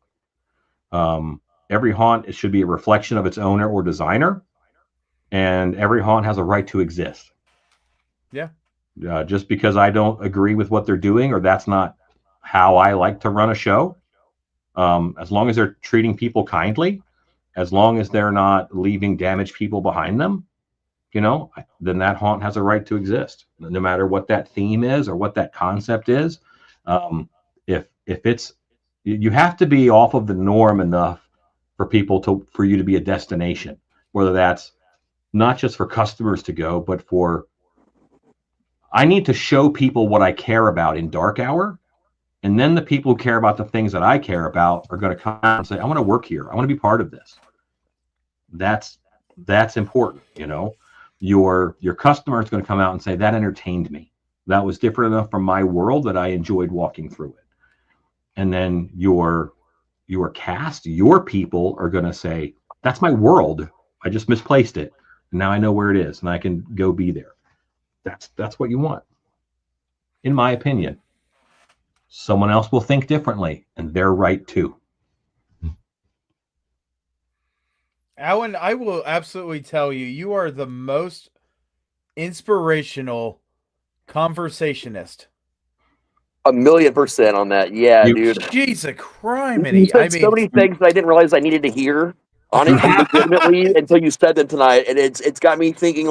H: Every haunt should be a reflection of its owner or designer, and every haunt has a right to exist.
A: Yeah.
H: Just because I don't agree with what they're doing, or that's not how I like to run a show, as long as they're treating people kindly, as long as they're not leaving damaged people behind them, then that haunt has a right to exist, no matter what that theme is or what that concept is. If it's, you have to be off of the norm enough for you to be a destination, whether that's not just for customers to go, but I need to show people what I care about in dark hour. And then the people who care about the things that I care about are going to come out and say, I want to work here. I want to be part of this. That's important. Your customer is going to come out and say, that entertained me. That was different enough from my world that I enjoyed walking through it. And then your cast, your people are going to say, that's my world. I just misplaced it. And now I know where it is and I can go be there. That's what you want, in my opinion. Someone else will think differently, and they're right too.
A: Alan, I will absolutely tell you, you are the most inspirational conversationist.
I: 1,000,000% on that. Yeah, dude.
A: Jesus criminy.
I: You said so many things that I didn't realize I needed to hear, honestly, legitimately, until you said them tonight, and it's got me thinking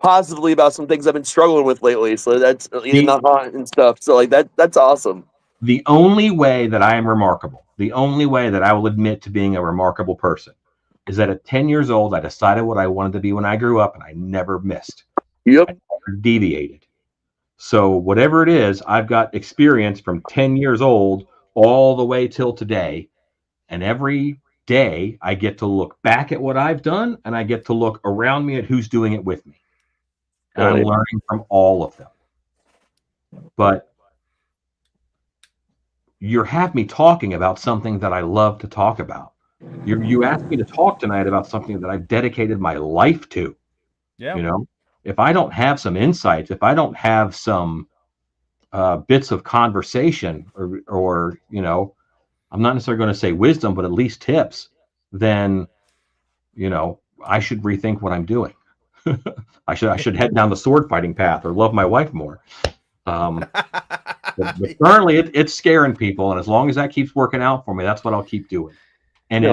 I: positively about some things I've been struggling with lately. So that's in the haunt and stuff. So that's awesome.
H: The only way that I am remarkable, the only way that I will admit to being a remarkable person, is that at 10 years old, I decided what I wanted to be when I grew up, and I never missed.
I: Yep.
H: I never deviated. So whatever it is, I've got experience from 10 years old all the way till today. And every day I get to look back at what I've done, and I get to look around me at who's doing it with me. And I'm learning from all of them. But you have me talking about something that I love to talk about. You asked me to talk tonight about something that I've dedicated my life to.
A: Yeah.
H: If I don't have some insights, if I don't have some bits of conversation or I'm not necessarily going to say wisdom, but at least tips, then, I should rethink what I'm doing. I should head down the sword fighting path or love my wife more. But currently it's scaring people. And as long as that keeps working out for me, that's what I'll keep doing. And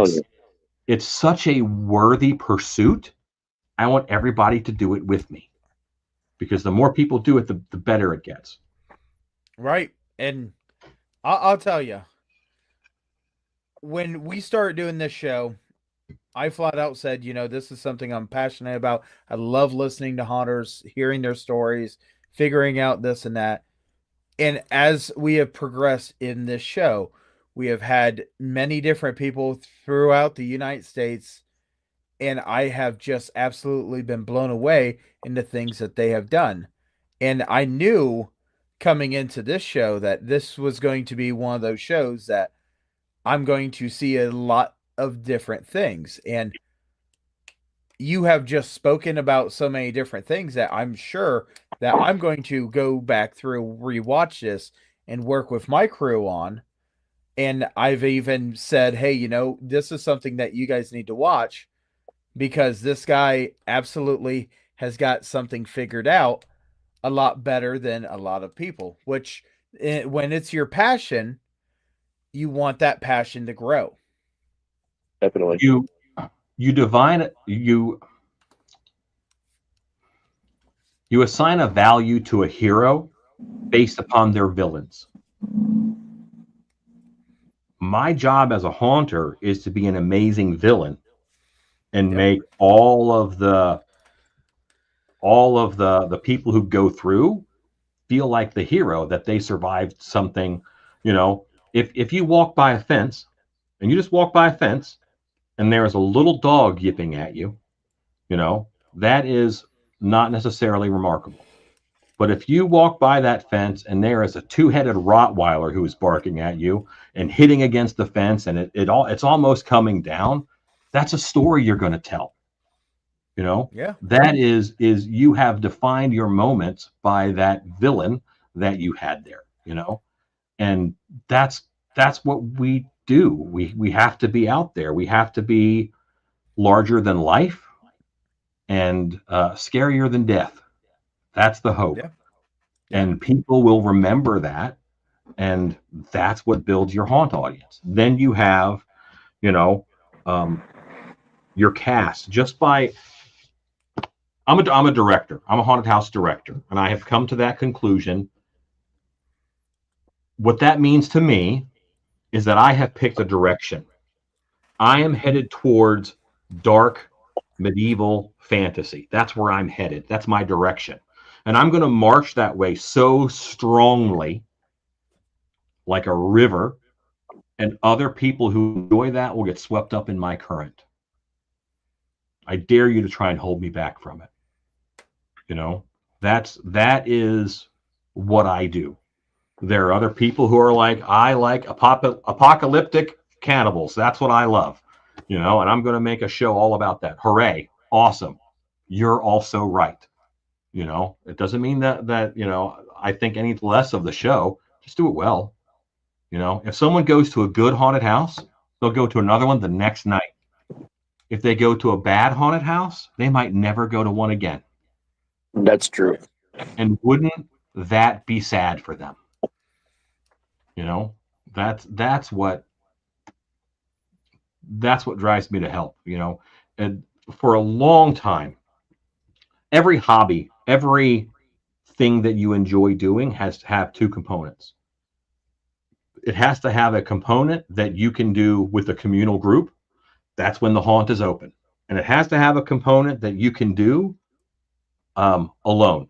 H: it's such a worthy pursuit. I want everybody to do it with me, because the more people do it, the better it gets.
A: Right. And I'll tell you, when we started doing this show, I flat out said, this is something I'm passionate about. I love listening to haunters, hearing their stories, figuring out this and that. And as we have progressed in this show, we have had many different people throughout the United States, and I have just absolutely been blown away in the things that they have done. And I knew coming into this show that this was going to be one of those shows that I'm going to see a lot of different things. And you have just spoken about so many different things that I'm sure that I'm going to go back through, rewatch this, and work with my crew on. And I've even said, hey, this is something that you guys need to watch, because this guy absolutely has got something figured out a lot better than a lot of people, which when it's your passion, you want that passion to grow.
I: Definitely.
H: You divine you you assign a value to a hero based upon their villains. My job as a haunter is to be an amazing villain and make all of the people who go through feel like the hero, that they survived something. If you walk by a fence, and you just walk by a fence, and there is a little dog yipping at you, that is not necessarily remarkable. But if you walk by that fence and there is a two-headed Rottweiler who is barking at you and hitting against the fence, and it's almost coming down, that's a story you're going to tell.
A: Yeah.
H: That is you have defined your moments by that villain that you had there. And that's what we do. We have to be out there. We have to be larger than life and scarier than death. That's the hope.
A: Yeah.
H: And people will remember that, and that's what builds your haunt audience. Then you have, your cast. I'm a director. I'm a haunted house director, and I have come to that conclusion. What that means to me is that I have picked a direction. I am headed towards dark medieval fantasy. That's where I'm headed. That's my direction. And I'm going to march that way so strongly, like a river, and other people who enjoy that will get swept up in my current. I dare you to try and hold me back from it. That is what I do. There are other people who are like, I like apocalyptic cannibals. That's what I love, and I'm going to make a show all about that. Hooray. Awesome. You're also right. It doesn't mean that I think any less of the show. Just do it well. If someone goes to a good haunted house, they'll go to another one the next night. If they go to a bad haunted house, they might never go to one again.
I: That's true.
H: And wouldn't that be sad for them? That's what drives me to help. And for a long time, every hobby, every thing that you enjoy doing has to have two components. It has to have a component that you can do with a communal group. That's when the haunt is open. And it has to have a component that you can do alone.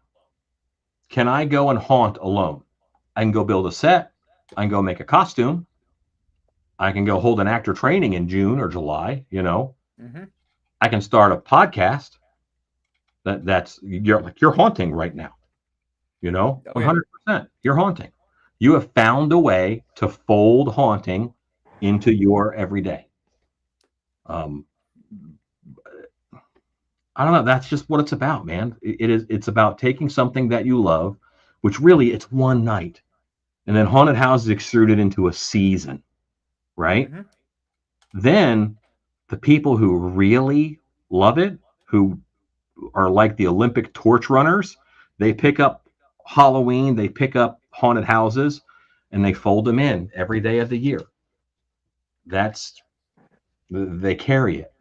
H: Can I go and haunt alone? I can go build a set. I can go make a costume. I can go hold an actor training in June or July.
A: Mm-hmm.
H: I can start a podcast. You're haunting right now. 100%. You're haunting. You have found a way to fold haunting into your everyday. I don't know. That's just what it's about, man. It's about taking something that you love, which really it's one night, and then haunted houses extruded into a season, right?
A: Mm-hmm.
H: Then the people who really love it, who are like the Olympic torch runners, they pick up Halloween, they pick up haunted houses, and they fold them in every day of the year. They carry it,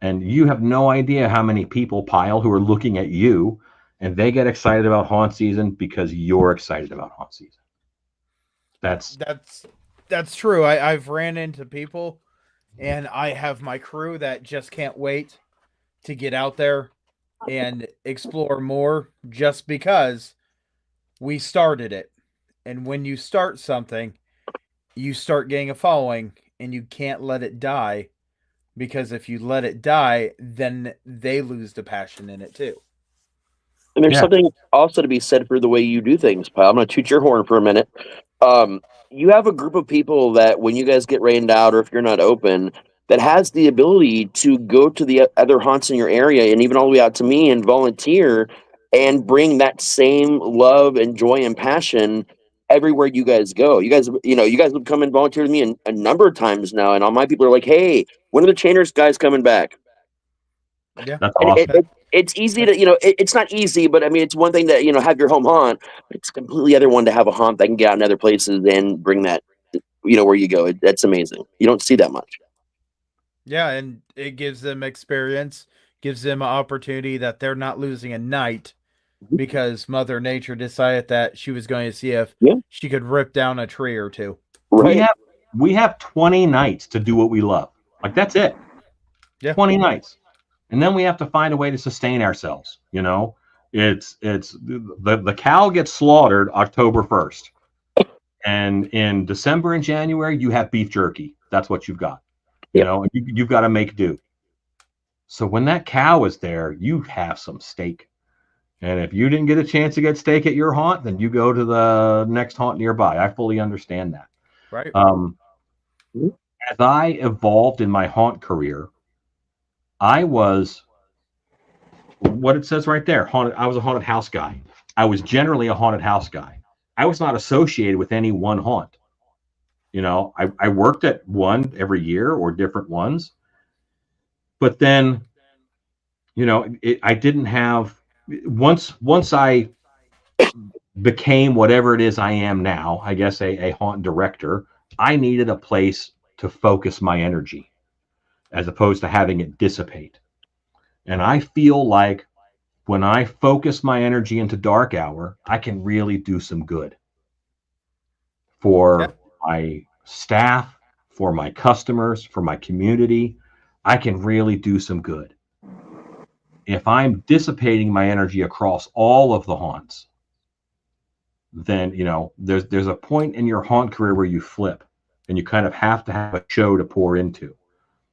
H: and you have no idea how many people pile who are looking at you, and they get excited about haunt season because you're excited about haunt season.
A: That's true. I've ran into people, and I have my crew that just can't wait to get out there and explore more, just because we started it. And when you start something, you start getting a following, and you can't let it die, because if you let it die, then they lose the passion in it too.
I: And there's something also to be said for the way you do things, pal. I'm going to toot your horn for a minute. You have a group of people that when you guys get rained out, or if you're not open, that has the ability to go to the other haunts in your area, and even all the way out to me, and volunteer and bring that same love and joy and passion everywhere you guys go. You guys would come and volunteer with me a number of times now, and all my people are like, "Hey, when are the Chainers guys coming back?"
A: Yeah,
H: that's awesome.
I: It's easy to, it's not easy, but I mean, it's one thing to, have your home haunt, but it's a completely other one to have a haunt that can get out in other places and bring that, where you go. That's amazing. You don't see that much.
A: Yeah, and it gives them experience, gives them an opportunity that they're not losing a night because Mother Nature decided that she was going to see if
I: Yeah.
A: she could rip down a tree or two.
H: We
I: Right.
H: have we have 20 nights to do what we love. Like that's it.
A: Yeah.
H: 20 nights. And then we have to find a way to sustain ourselves, you know? It's the cow gets slaughtered October 1st. And in December and January you have beef jerky. That's what you've got. You
I: Yep.
H: know, you've got to make do. So when that cow is there, you have some steak. And if you didn't get a chance to get steak at your haunt, then you go to the next haunt nearby. I fully understand that.
A: Right.
H: As I evolved in my haunt career, I was what it says right there. I was a haunted house guy. I was generally a haunted house guy. I was not associated with any one haunt. You know, I worked at one every year or different ones. But then, you know, I didn't have once I became whatever it is I am now, I guess a haunt director, I needed a place to focus my energy as opposed to having it dissipate. And I feel like when I focus my energy into dark hour, I can really do some good for my staff, for my customers, for my community. I can really do some good. If I'm dissipating my energy across all of the haunts, then you know there's a point in your haunt career where you flip, and you kind of have to have a show to pour into.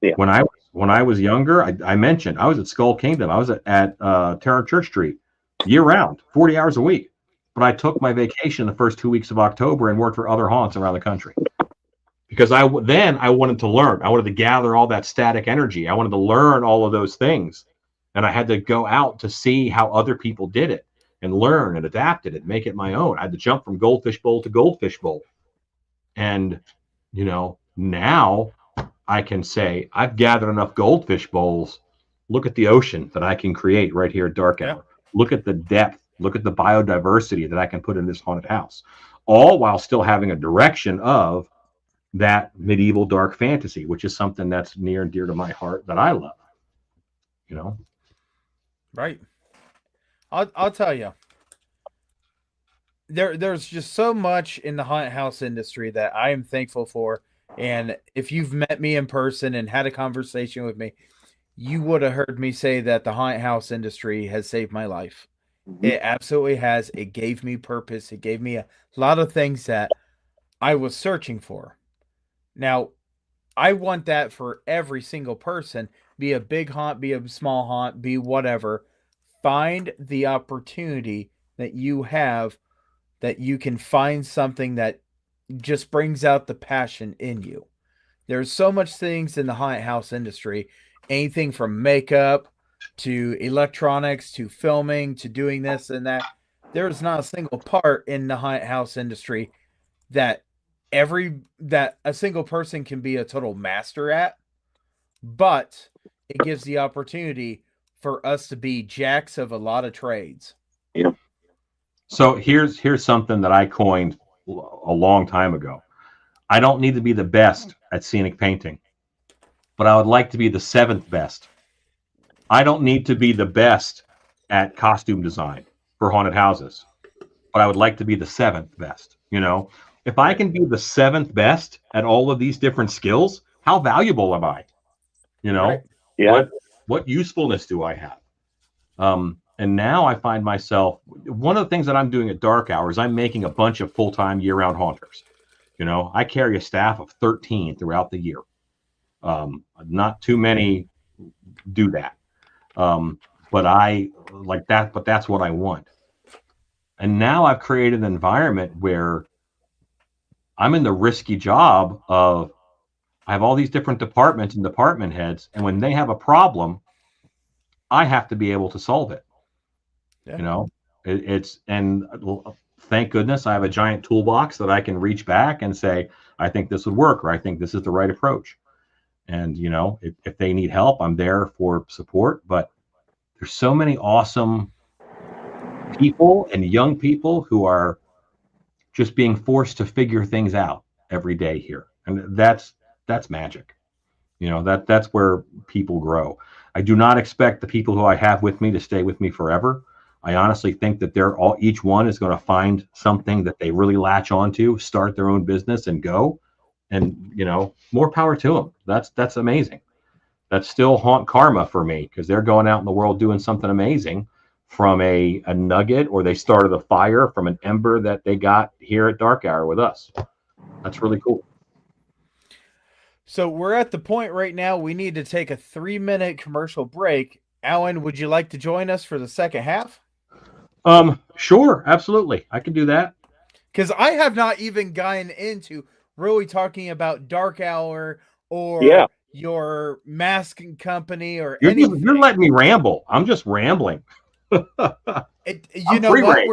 I: Yeah.
H: When I was younger, I mentioned I was at Skull Kingdom. I was at Terror Church Street year round, 40 hours a week. But I took my vacation the first 2 weeks of October and worked for other haunts around the country because I wanted to learn. I wanted to gather all that static energy. I wanted to learn all of those things, and I had to go out to see how other people did it and learn and adapt it and make it my own. I had to jump from Goldfish Bowl to Goldfish Bowl, and you know now I can say I've gathered enough Goldfish Bowls. Look at the ocean that I can create right here at Dark Hour. Look at the depth. Look at the biodiversity that I can put in this haunted house, all while still having a direction of that medieval dark fantasy, which is something that's near and dear to my heart that I love. You know,
A: Right. I'll tell you. There's just so much in the haunted house industry that I am thankful for. And if you've met me in person and had a conversation with me, you would have heard me say that the haunted house industry has saved my life. It absolutely has. It gave me purpose. It gave me a lot of things that I was searching for. Now, I want that for every single person, be a big haunt, be a small haunt, be whatever. Find the opportunity that you have that you can find something that just brings out the passion in you. There's so much things in the haunted house industry, anything from makeup to electronics to filming to doing this and that. There's not a single part in the haunted house industry that a single person can be a total master at, but it gives the opportunity for us to be jacks of a lot of trades.
I: Yeah.
H: So here's something that I coined a long time ago. I don't need to be the best at scenic painting, but I would like to be the 7th best. I don't need to be the best at costume design for haunted houses, but I would like to be the 7th best. You know, if I can be the 7th best at all of these different skills, how valuable am I? You know,
A: Right.
I: Yeah.
H: What usefulness do I have? And now I find myself, one of the things that I'm doing at Dark Hours, I'm making a bunch of full-time year-round haunters. You know, I carry a staff of 13 throughout the year. Not too many do that. But I like that, but that's what I want. And now I've created an environment where I'm in the risky job of I have all these different departments and department heads, and when they have a problem, I have to be able to solve it.
A: Yeah.
H: You know, and thank goodness I have a giant toolbox that I can reach back and say, I think this would work, or I think this is the right approach. And, you know, if they need help, I'm there for support. But there's so many awesome people and young people who are just being forced to figure things out every day here. And that's magic. That's where people grow. I do not expect the people who I have with me to stay with me forever. I honestly think that each one is going to find something that they really latch onto, start their own business, and go. And more power to them. That's amazing. That's still haunt karma for me, because they're going out in the world doing something amazing from a nugget, or they started a fire from an ember that they got here at Dark Hour with us. That's really cool.
A: So we're at the point right now we need to take a 3-minute commercial break. Alan, would you like to join us for the second half?
H: Sure, absolutely. I can do that.
A: Because I have not even gotten into really talking about Dark Hour or your masking company or anything.
H: You're letting me ramble. I'm just rambling.
A: You know what?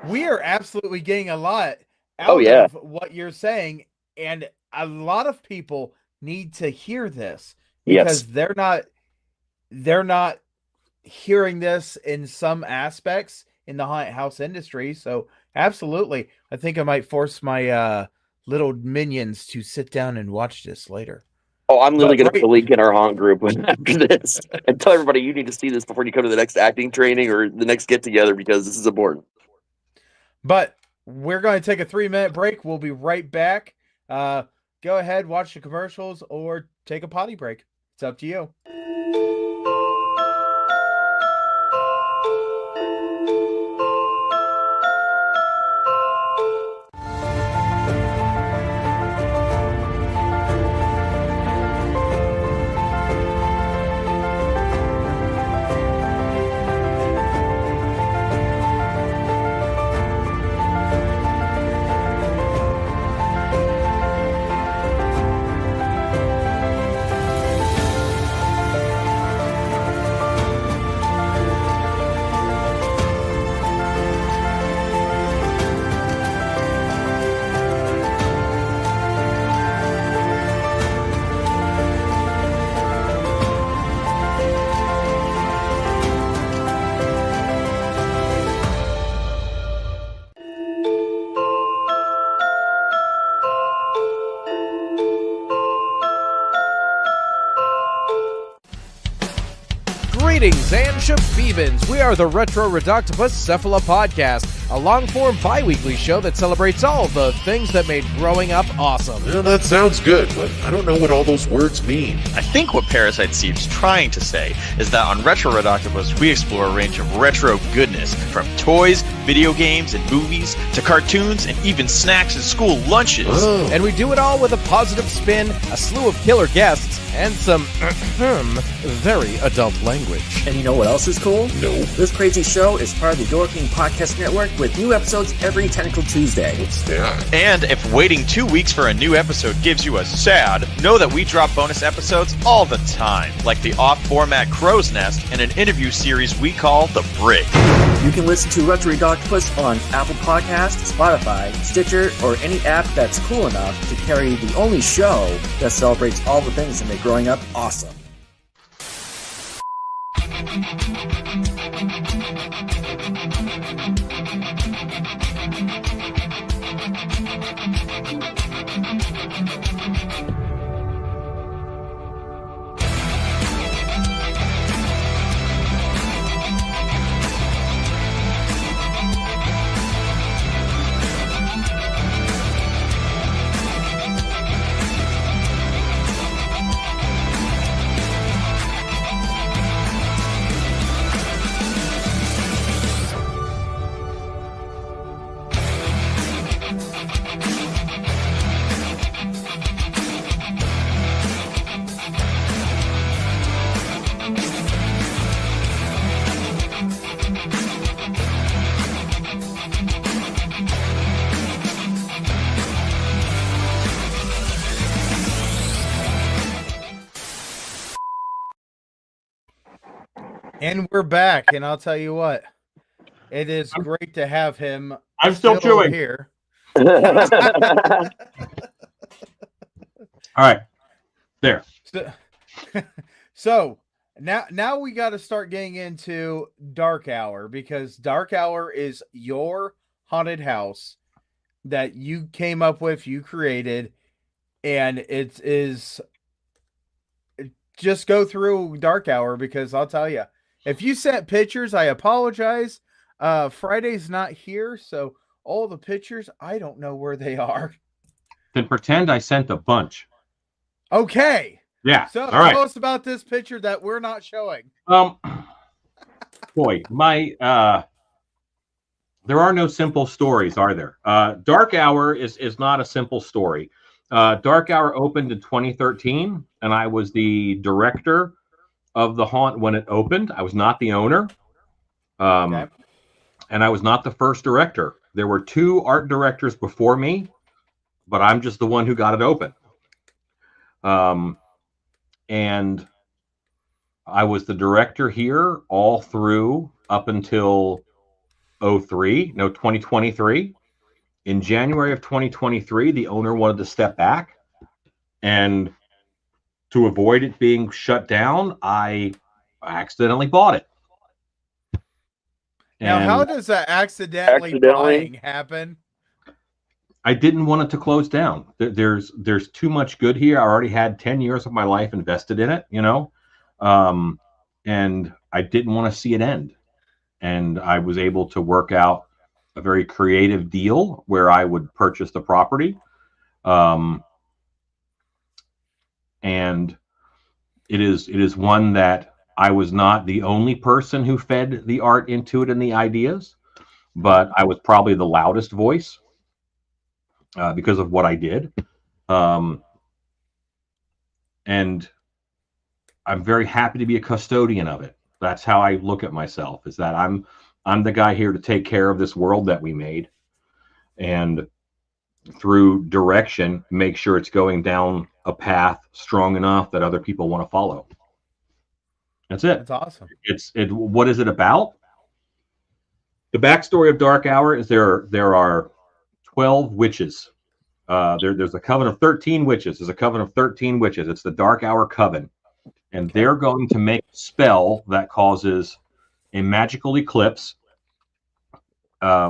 A: We are absolutely getting a lot out of what you're saying, and a lot of people need to hear this because they're not hearing this in some aspects in the haunted house industry. So absolutely, I think I might force my little minions to sit down and watch this later.
I: Oh, I'm literally going to put a link in our haunt group after this and tell everybody you need to see this before you come to the next acting training or the next get together, because this is important.
A: But we're going to take a 3-minute break. We'll be right back. Go ahead, watch the commercials, or take a potty break. It's up to you.
J: Greetings and shabibans. We are the Retro Reductibus Cephala Podcast, a long-form bi-weekly show that celebrates all the things that made growing up awesome.
K: Well, that sounds good, but I don't know what all those words mean.
L: I think what Parasite Steve's trying to say is that on Retro Reductibus, we explore a range of retro goodness, from toys, video games, and movies, to cartoons, and even snacks and school lunches.
J: Oh. And we do it all with a positive spin, a slew of killer guests, and some very adult language.
M: And you know what else is cool?
K: No.
M: This crazy show is part of the Door King Podcast Network with new episodes every Tentacle Tuesday.
K: What's that?
L: And if waiting 2 weeks for a new episode gives you a sad, know that we drop bonus episodes all the time, like the off-format Crow's Nest and an interview series we call The Brig.
M: You can listen to Retro Reductibus on Apple Podcasts, Spotify, Stitcher, or any app that's cool enough to carry the only show that celebrates all the things that make growing up awesome.
A: And we're back, and I'll tell you what, it is great to have him.
H: I'm still chewing
A: here.
H: All right, there.
A: So now we got to start getting into Dark Hour, because Dark Hour is your haunted house that you came up with, you created, and it is just go through Dark Hour, because I'll tell you, if you sent pictures, I apologize. Friday's not here, so all the pictures, I don't know where they are.
H: Then pretend I sent a bunch.
A: Okay.
H: Yeah.
A: So
H: All right.
A: tell us about this picture that we're not showing.
H: Boy, there are no simple stories, are there? Dark Hour is not a simple story. Dark Hour opened in 2013, and I was the director of the haunt when it opened. I was not the owner.
A: Okay.
H: And I was not the first director. There were 2 art directors before me, but I'm just the one who got it open. And I was the director here all through up until 2023. In January of 2023, the owner wanted to step back, and to avoid it being shut down, I accidentally bought it.
A: Now,
H: And
A: how does that accidentally buying happen?
H: I didn't want it to close down. There's too much good here. I already had 10 years of my life invested in it, and I didn't want to see it end. And I was able to work out a very creative deal where I would purchase the property. And it is one that I was not the only person who fed the art into it and the ideas, but I was probably the loudest voice because of what I did. And I'm very happy to be a custodian of it. That's how I look at myself, is that I'm the guy here to take care of this world that we made, and through direction, make sure it's going down a path strong enough that other people want to follow. That's it.
A: That's awesome.
H: What is it about? The backstory of Dark Hour is there are 12 witches. There's a coven of 13 witches. There's a coven of 13 witches. It's the Dark Hour Coven. And they're going to make a spell that causes a magical eclipse,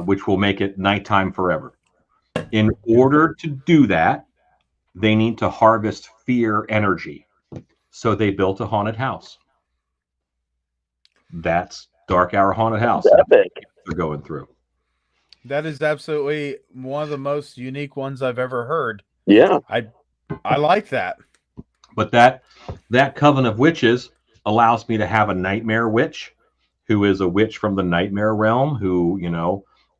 H: which will make it nighttime forever. In order to do that, they need to harvest fear energy. So they built a haunted house. That's Dark Hour Haunted House.
I: Epic.
H: They're going through.
A: That is absolutely one of the most unique ones I've ever heard.
I: Yeah.
A: I like that.
H: But that coven of witches allows me to have a nightmare witch, who is a witch from the nightmare realm, who,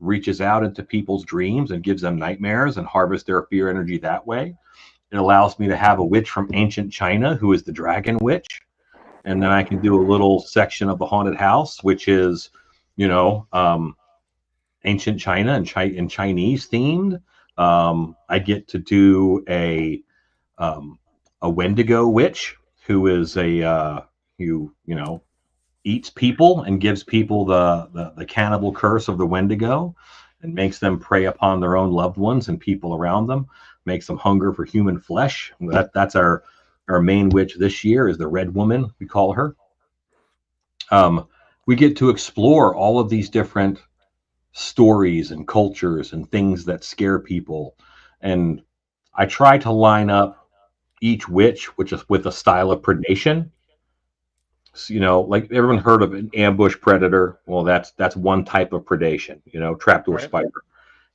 H: reaches out into people's dreams and gives them nightmares and harvests their fear energy that way. It allows me to have a witch from ancient China, who is the dragon witch. And then I can do a little section of the haunted house, which is, ancient China and Chinese themed. I get to do a Wendigo witch, who is who eats people and gives people the cannibal curse of the Wendigo, and makes them prey upon their own loved ones and people around them, makes them hunger for human flesh. That's our main witch this year, is the Red Woman, we call her. We get to explore all of these different stories and cultures and things that scare people, and I try to line up each witch which is with a style of predation. So, like, everyone heard of an ambush predator. Well, that's one type of predation. Trapdoor spider.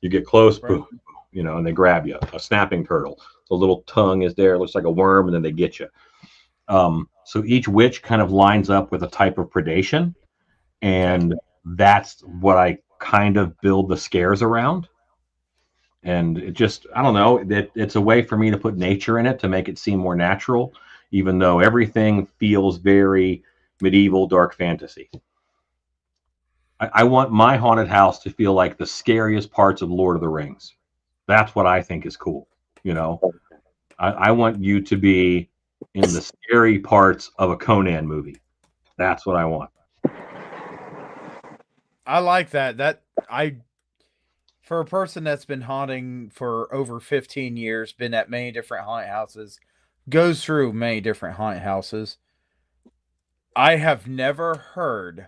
H: You get close, boom, and they grab you. A snapping turtle. The little tongue is there, looks like a worm, and then they get you. So each witch kind of lines up with a type of predation, and that's what I kind of build the scares around. And it just, I don't know, it's a way for me to put nature in it to make it seem more natural, even though everything feels very medieval, dark fantasy. I want my haunted house to feel like the scariest parts of Lord of the Rings. That's what I think is cool. I want you to be in the scary parts of a Conan movie. That's what I want.
A: I like that. For a person that's been haunting for over 15 years, been at many different haunted houses, goes through many different haunted houses, I have never heard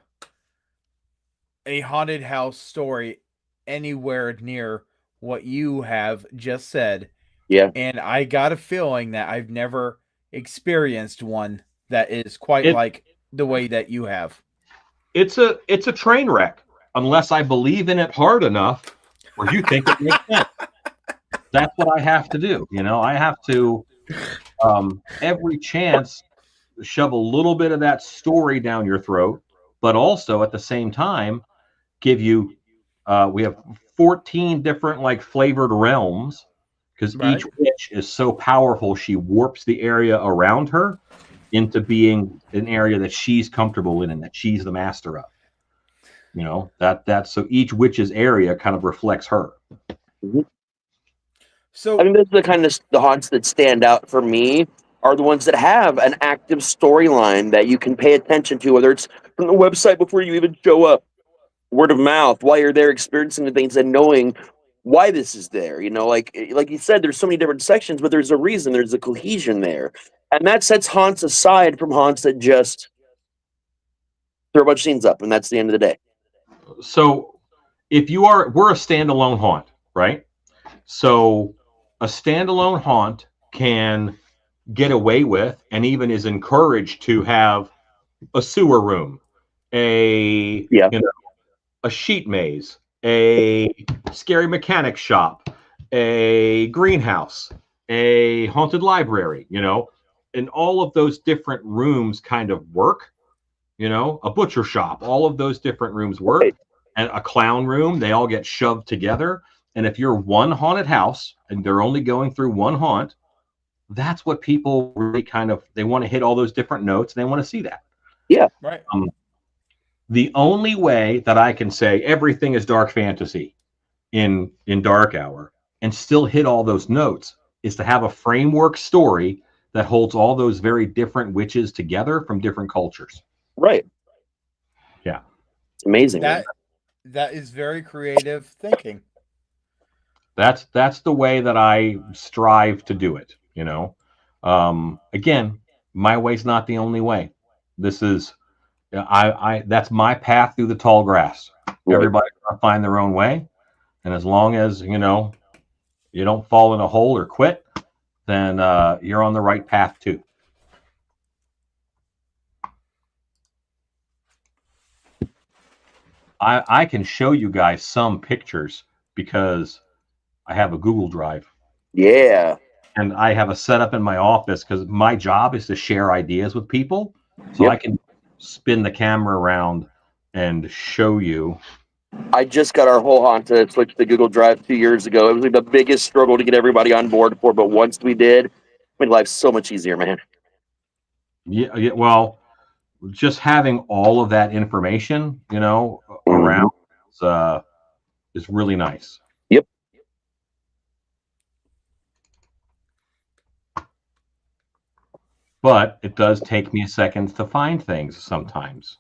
A: a haunted house story anywhere near what you have just said.
I: Yeah.
A: And I got a feeling that I've never experienced one that is quite
H: It-
A: like the way that you have.
H: It's a train wreck unless I believe in it hard enough or you think it makes sense. That's what I have to do. I have to every chance shove a little bit of that story down your throat, but also at the same time give you we have 14 different like flavored realms because
A: Right.
H: each witch is so powerful she warps the area around her into being an area that she's comfortable in and that she's the master of. That's so each witch's area kind of reflects her.
A: So
I: I mean, those are the kind of the haunts that stand out for me are the ones that have an active storyline that you can pay attention to, whether it's from the website before you even show up, word of mouth, while you're there experiencing the things and knowing why this is there. Like you said, there's so many different sections, but there's a reason, there's a cohesion there. And that sets haunts aside from haunts that just throw a bunch of scenes up, and that's the end of the day.
H: So we're a standalone haunt, right? So a standalone haunt can get away with and even is encouraged to have a sewer room, a sheet maze, a scary mechanic shop, a greenhouse, a haunted library, and all of those different rooms kind of work, a butcher shop, all of those different rooms work.
I: Right.
H: And a clown room, they all get shoved together. And if you're one haunted house and they're only going through one haunt, that's what people really they want to hit all those different notes and they want to see that.
I: Yeah.
A: Right.
H: The only way that I can say everything is dark fantasy in Dark Hour and still hit all those notes is to have a framework story that holds all those very different witches together from different cultures.
I: Right.
H: Yeah.
I: It's amazing.
A: That is very creative thinking.
H: That's the way that I strive to do it. Again, my way's not the only way. This is that's my path through the tall grass.
I: Right.
H: Everybody's gonna find their own way, and as long as you don't fall in a hole or quit, then you're on the right path too. I can show you guys some pictures because I have a Google Drive.
I: Yeah.
H: And I have a setup in my office because my job is to share ideas with people. So I can spin the camera around and show you.
I: I just got our whole haunt to switch to Google Drive 2 years ago. It was like the biggest struggle to get everybody on board for, but once we did, made life so much easier, man.
H: Yeah. Well, just having all of that information, around is really nice.
I: Yep.
H: But it does take me a second to find things sometimes.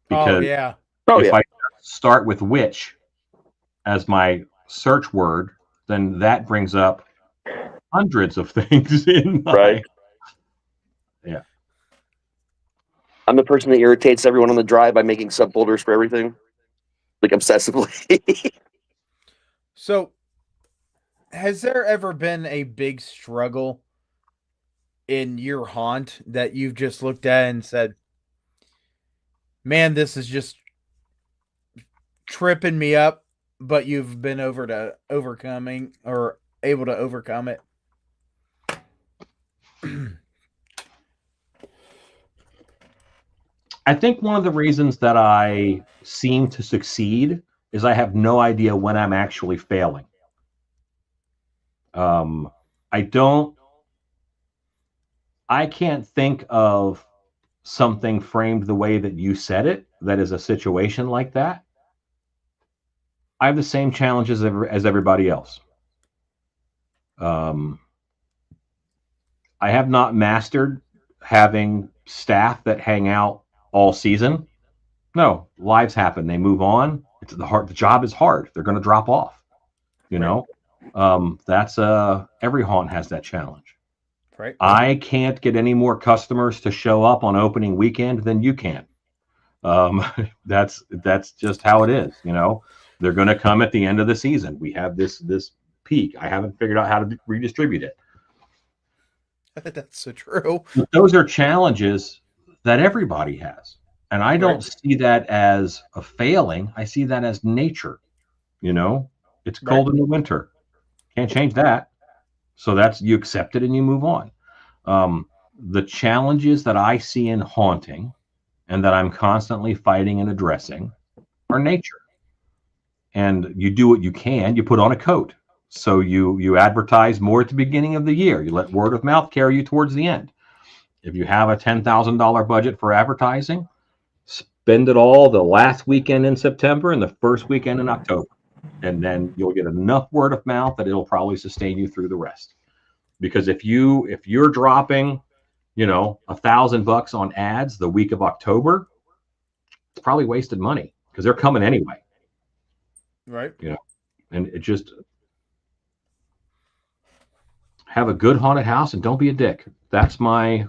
H: Because if I start with witch as my search word, then that brings up hundreds of things in my...
I: Right.
H: Yeah.
I: I'm the person that irritates everyone on the drive by making subfolders for everything, like obsessively.
A: So, has there ever been a big struggle in your haunt that you've just looked at and said, man, this is just tripping me up, but you've been able to overcome it?
H: I think one of the reasons that I seem to succeed is I have no idea when I'm actually failing. I can't think of something framed the way that you said it that is a situation like that. I have the same challenges as everybody else. I have not mastered having staff that hang out all season. No, lives happen. They move on. The job is hard. They're going to drop off. That's every haunt has that challenge.
A: Right.
H: I can't get any more customers to show up on opening weekend than you can. That's just how it is. They're going to come at the end of the season. We have this peak. I haven't figured out how to redistribute it.
A: That's so true.
H: But those are challenges that everybody has. And I don't see that as a failing. I see that as nature. You know, it's cold in the winter. Can't change that. So that's, you accept it and you move on. The challenges that I see in haunting and that I'm constantly fighting and addressing are nature. And you do what you can. You put on a coat. So you advertise more at the beginning of the year. You let word of mouth carry you towards the end. If you have a $10,000 budget for advertising, spend it all the last weekend in September and the first weekend in October. And then you'll get enough word of mouth that it'll probably sustain you through the rest. Because if you're dropping, $1,000 on ads the week of October, it's probably wasted money because they're coming anyway.
A: Right.
H: And it just, have a good haunted house and don't be a dick. That's my.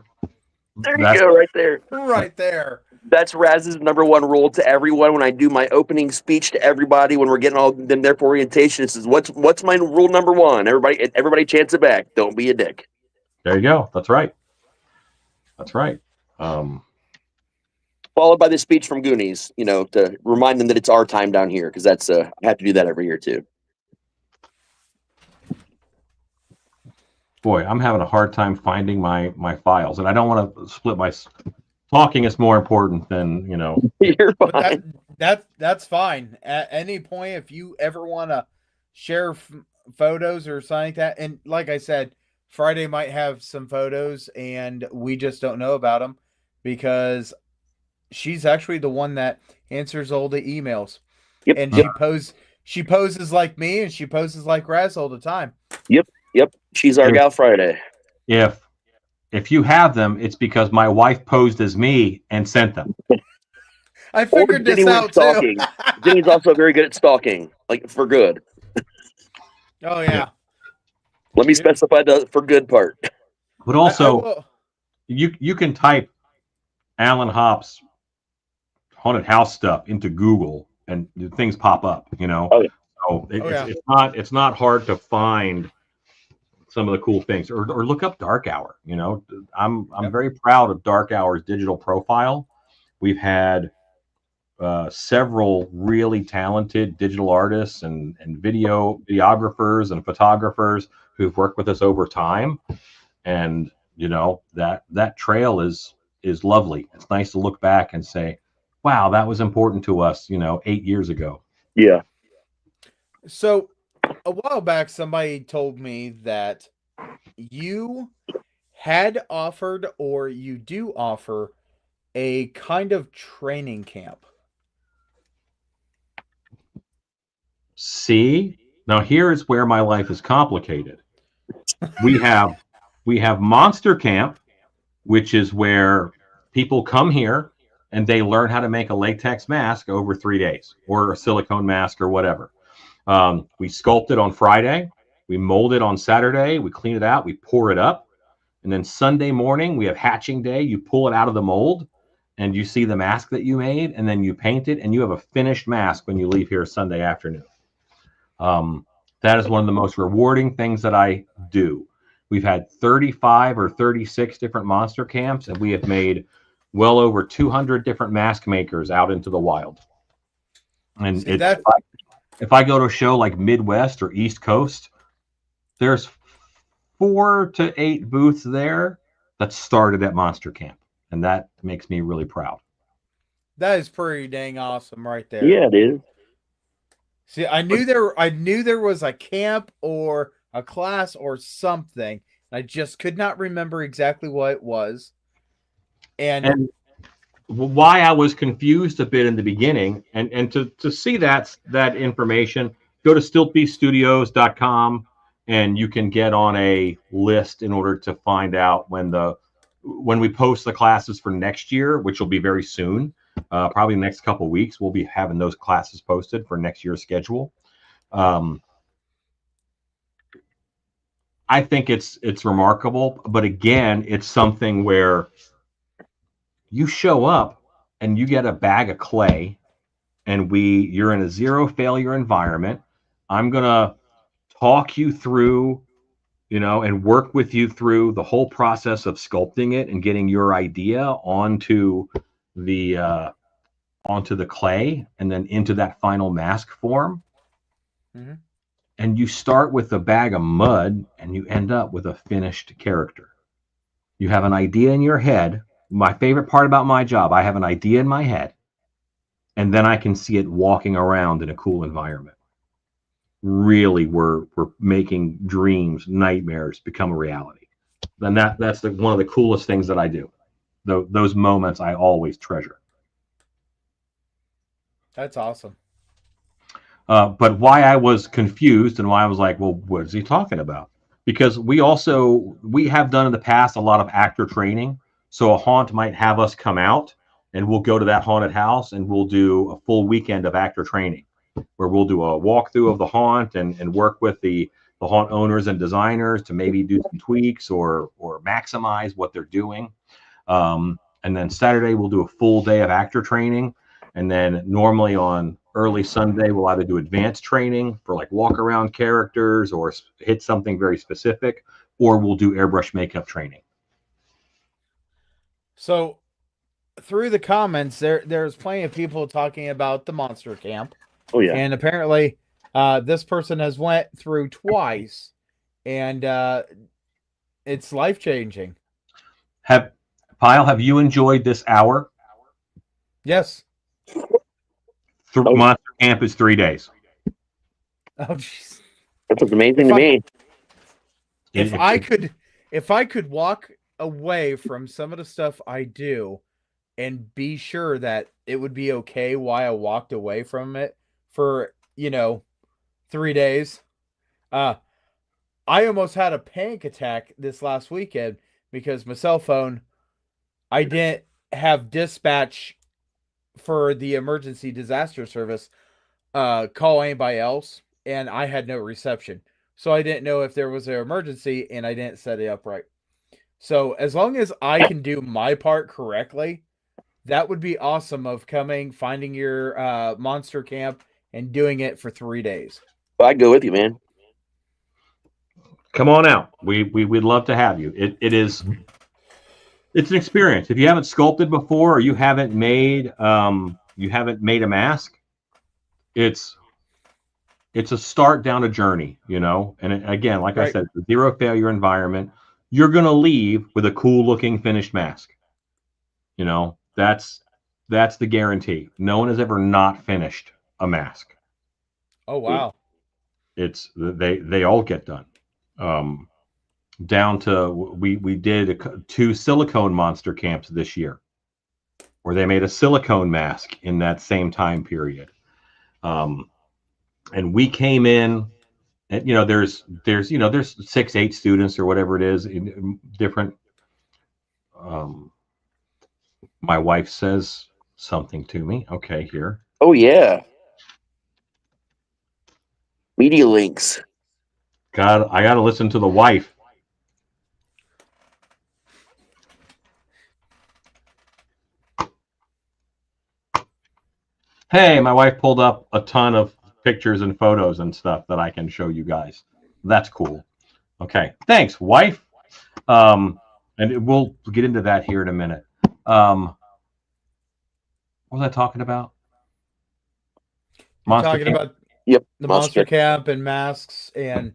I: There you go, right there.
A: Right there.
I: That's Raz's number one rule to everyone when I do my opening speech to everybody when we're getting all them there for orientation. It says, what's my rule number one? Everybody chants it back. Don't be a dick.
H: There you go. That's right. That's right.
I: Followed by the speech from Goonies, to remind them that it's our time down here, because that's I have to do that every year too.
H: Boy, I'm having a hard time finding my files, and I don't want to split my talking is more important than,
I: You're fine.
A: That's fine. At any point, if you ever want to share photos or something like that, and like I said, Friday might have some photos, and we just don't know about them because she's actually the one that answers all the emails.
I: Yep.
A: And she poses like me, and she poses like Raz all the time.
I: Yep. She's our gal Friday.
H: If you have them, it's because my wife posed as me and sent them.
A: I figured this out too.
I: Jenny's also very good at stalking, like for good.
A: Oh yeah.
I: Let me specify the for good part.
H: But also, you can type Alan Hopp's haunted house stuff into Google and things pop up.
I: Oh, yeah.
H: So it's not hard to find some of the cool things, or look up Dark Hour. I'm very proud of Dark Hour's digital profile. We've had several really talented digital artists and videographers and photographers who've worked with us over time, and that trail is lovely. It's nice to look back and say, wow, that was important to us 8 years ago.
I: Yeah.
A: So a while back, somebody told me that you had offered, or you do offer, a kind of training camp.
H: See, now here's where my life is complicated. We have Monster Camp, which is where people come here and they learn how to make a latex mask over 3 days, or a silicone mask or whatever. We sculpt it on Friday, we mold it on Saturday, we clean it out, we pour it up, and then Sunday morning we have hatching day. You pull it out of the mold and you see the mask that you made, and then you paint it, and you have a finished mask when you leave here Sunday afternoon. That is one of the most rewarding things that I do. We've had 35 or 36 different monster camps, and we have made well over 200 different mask makers out into the wild. And if I go to a show like Midwest or East Coast, there's 4 to 8 booths there that started at Monster Camp, and that makes me really proud.
A: That is pretty dang awesome right there.
I: Yeah, dude.
A: See, I knew there was a camp or a class or something. I just could not remember exactly what it was. And
H: why I was confused a bit in the beginning, and to see that information, go to StiltbeastStudios.com, and you can get on a list in order to find out when we post the classes for next year, which will be very soon. Probably the next couple of weeks, we'll be having those classes posted for next year's schedule. I think it's remarkable, but again, it's something where you show up and you get a bag of clay, and you're in a zero failure environment. I'm gonna talk you through and work with you through the whole process of sculpting it and getting your idea the onto the clay and then into that final mask form.
A: Mm-hmm.
H: And you start with a bag of mud and you end up with a finished character. You have an idea in your head. My favorite part about my job, I have an idea in my head, and then I can see it walking around in a cool environment. Really, we're making dreams, nightmares become a reality. And that's one of the coolest things that I do. Those moments I always treasure.
A: That's awesome.
H: But why I was confused and why I was like, well, what is he talking about? Because we have done in the past a lot of actor training. So a haunt might have us come out and we'll go to that haunted house and we'll do a full weekend of actor training where we'll do a walkthrough of the haunt and work with the haunt owners and designers to maybe do some tweaks or maximize what they're doing. And then Saturday we'll do a full day of actor training. And then normally on early Sunday, we'll either do advanced training for like walk around characters or hit something very specific, or we'll do airbrush makeup training.
A: So through the comments, there's plenty of people talking about the monster camp.
I: Oh yeah.
A: And apparently this person has went through twice and it's life-changing.
H: Pyle, have you enjoyed this hour?
A: Yes.
H: Monster camp is 3 days.
A: Oh, jeez.
I: That was amazing to me.
A: If I could walk away from some of the stuff I do and be sure that it would be okay while I walked away from it for, 3 days. I almost had a panic attack this last weekend because my cell phone, I didn't have dispatch for the emergency disaster service call anybody else, and I had no reception. So I didn't know if there was an emergency, and I didn't set it up right. So as long as I can do my part correctly, that would be awesome of finding your monster camp and doing it for 3 days.
I: I'd go with you, man.
H: Come on out. We'd love to have you. It's an experience. If you haven't sculpted before or you haven't made a mask, it's a start down a journey, And again, like I said, it's a zero failure environment. You're gonna leave with a cool looking finished mask. That's the guarantee. No one has ever not finished a mask.
A: Oh wow.
H: They all get done. Down to we did 2 silicone monster camps this year where they made a silicone mask in that same time period. And we came in and there's 6-8 students or whatever it is in different. My wife says something to me. Okay, here.
I: Oh yeah. Media links.
H: I gotta listen to the wife. Hey, my wife pulled up a ton of pictures and photos and stuff that I can show you guys. That's cool. Okay, thanks, wife. And we'll get into that here in a minute. What was I talking about?
A: Talking about
I: the
A: monster camp and masks, and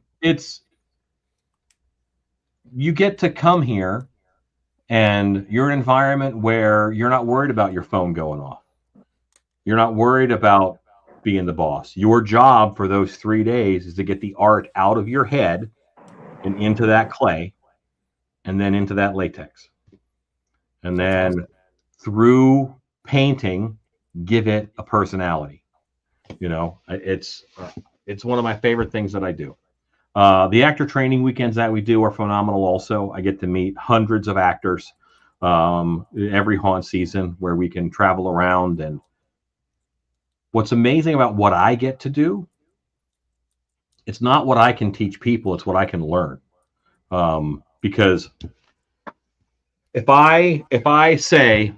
H: you get to come here and you're in an environment where you're not worried about your phone going off. You're not worried about being the boss. Your job for those 3 days is to get the art out of your head and into that clay and then into that latex. And then through painting, give it a personality. It's one of my favorite things that I do. The actor training weekends that we do are phenomenal also. I get to meet hundreds of actors every haunt season where we can travel around. And what's amazing about what I get to do, it's not what I can teach people, it's what I can learn. Because if I say,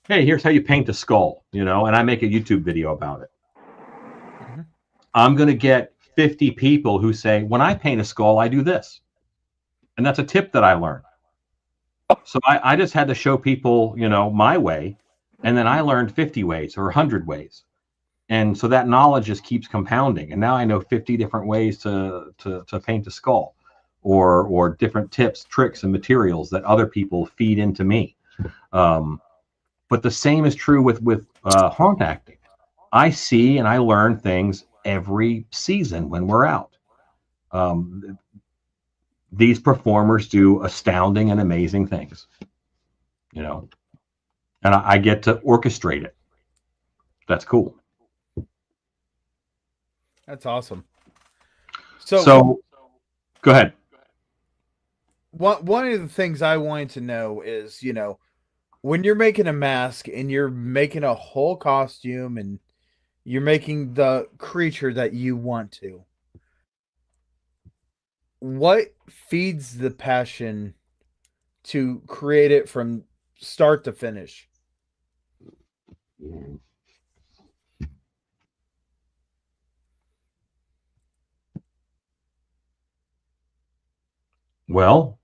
H: hey, here's how you paint a skull, and I make a YouTube video about it, I'm going to get 50 people who say, when I paint a skull, I do this. And that's a tip that I learned. So I just had to show people, my way. And then I learned 50 ways or 100 ways. And so that knowledge just keeps compounding. And now I know 50 different ways to paint a skull, or different tips, tricks, and materials that other people feed into me. But the same is true with haunt acting. I see and I learn things every season when we're out. These performers do astounding and amazing things, and I get to orchestrate it. That's cool.
A: That's awesome.
H: So go ahead.
A: One of the things I wanted to know is, when you're making a mask and you're making a whole costume and you're making the creature that you want to, what feeds the passion to create it from start to finish?
H: Well,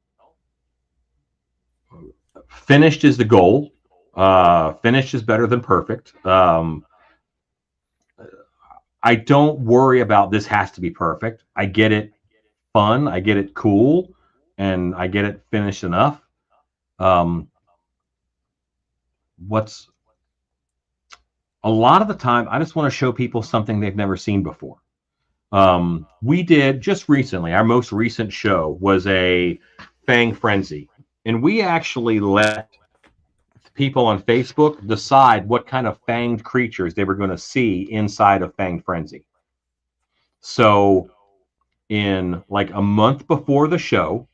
H: finished is the goal. Finished is better than perfect. I don't worry about this has to be perfect. I get it fun, I get it cool, and I get it finished enough. What's a lot of the time, I just want to show people something they've never seen before. We did just recently, our most recent show was a Fang Frenzy, and we actually let people on Facebook decide what kind of fanged creatures they were going to see inside of Fang Frenzy. So in like a month before the show,